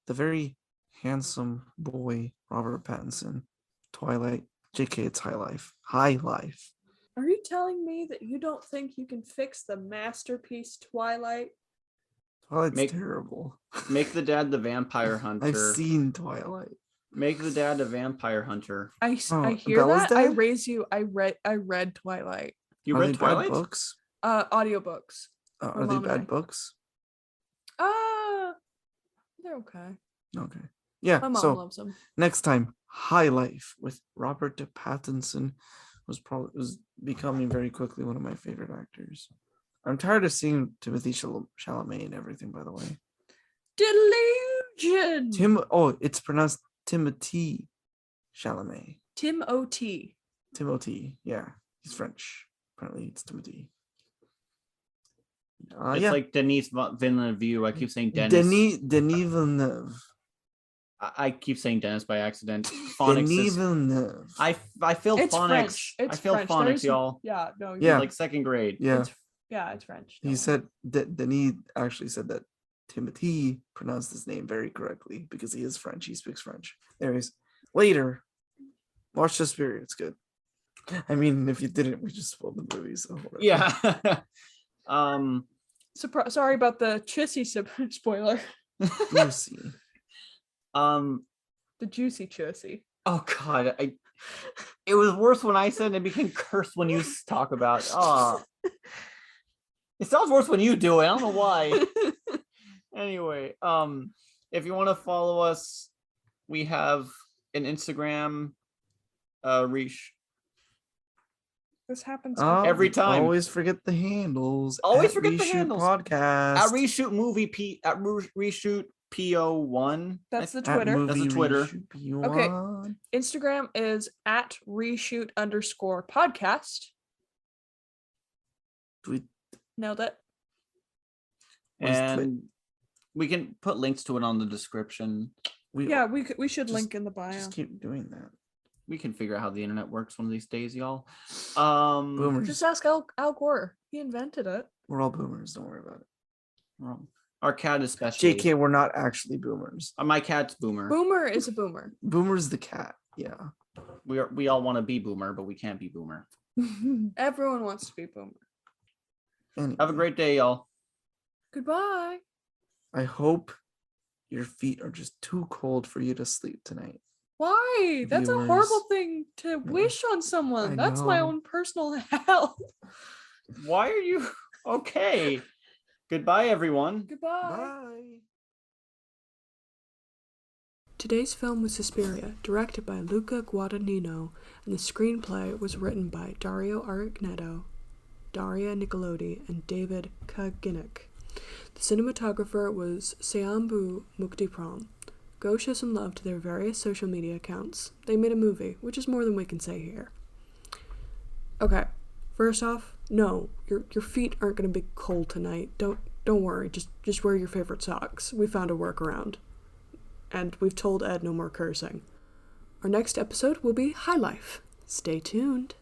the very handsome boy Robert Pattinson. Twilight. JK, it's High Life. High Life. Are you telling me that you don't think you can fix the masterpiece Twilight? Twilight's Make- terrible. Make the dad the vampire hunter. I've seen Twilight. Make the dad a vampire hunter. I Oh, hear Bella's that. I dead? raise you. I read Twilight. You Are read they Twilight? bad books? Audiobooks. Are they Mom and I. bad books? They're okay. Okay. Yeah. My mom So loves them. next time, High Life with Robert Pattinson was becoming very quickly one of my favorite actors. I'm tired of seeing Timothy Chalamet and everything. By the way, Delusion. It's pronounced Timothy Chalamet. Tim O.T. Timothy. Yeah, he's French. Apparently, it's Timothy. It's Yeah. like Denis Villeneuve. I keep saying Dennis. Denis Villeneuve. I keep saying Dennis by accident. Phonics Denis is, Villeneuve. I failed It's phonics. French. I It's failed French. phonics, There's- y'all. Yeah. No. Yeah. Like second grade. Yeah. It's French. He don't said that Denis actually said that Timothy pronounced his name very correctly because he is French. He speaks French. Anyways, later, watch Suspiria. It's good. I mean, if you didn't, we just spoiled the movie. So whatever. Yeah. Sorry about the Chissy spoiler. Juicy. The juicy Chissy. Oh God, it was worse when I said it. It became cursed when you talk about. It sounds worse when you do it. I don't know why. Anyway, if you want to follow us, we have an Instagram. This happens Every time. Always forget the handles. Always At forget the Reshoot handles. Podcast. At reshoot movie at reshoot PO1. That's the At Twitter. Movie That's the Twitter. Reshoot P1. Okay. Instagram is at reshoot_podcast. Tweet. Nailed it. What is Twit? And we can put links to it on the description. Yeah, we should just- link in the bio. Just keep doing that. We can figure out how the internet works one of these days, y'all. Boomers. Just ask Al Gore. He invented it. We're all boomers. Don't worry about it. Well, our cat especially. JK, we're not actually boomers. My cat's Boomer. Boomer is a boomer. Boomer's the cat. Yeah. We all want to be Boomer, but we can't be Boomer. Everyone wants to be boomer. Anyway, Have a great day, y'all. Goodbye. I hope your feet are just too cold for you to sleep tonight. Why? That's a Viewers. horrible thing to wish on someone. I That's my know. own personal hell. Why are you okay? Goodbye, everyone. Goodbye. Bye. Today's film was Suspiria, directed by Luca Guadagnino, and the screenplay was written by Dario Arigneto, Daria Nicolodi, and David Kaginik. The cinematographer was Seambu Muktipram. Go show some love to their various social media accounts. They made a movie, which is more than we can say here. Okay, first off, no, your feet aren't going to be cold tonight. Don't worry, just wear your favorite socks. We found a workaround. And we've told Ed no more cursing. Our next episode will be High Life. Stay tuned.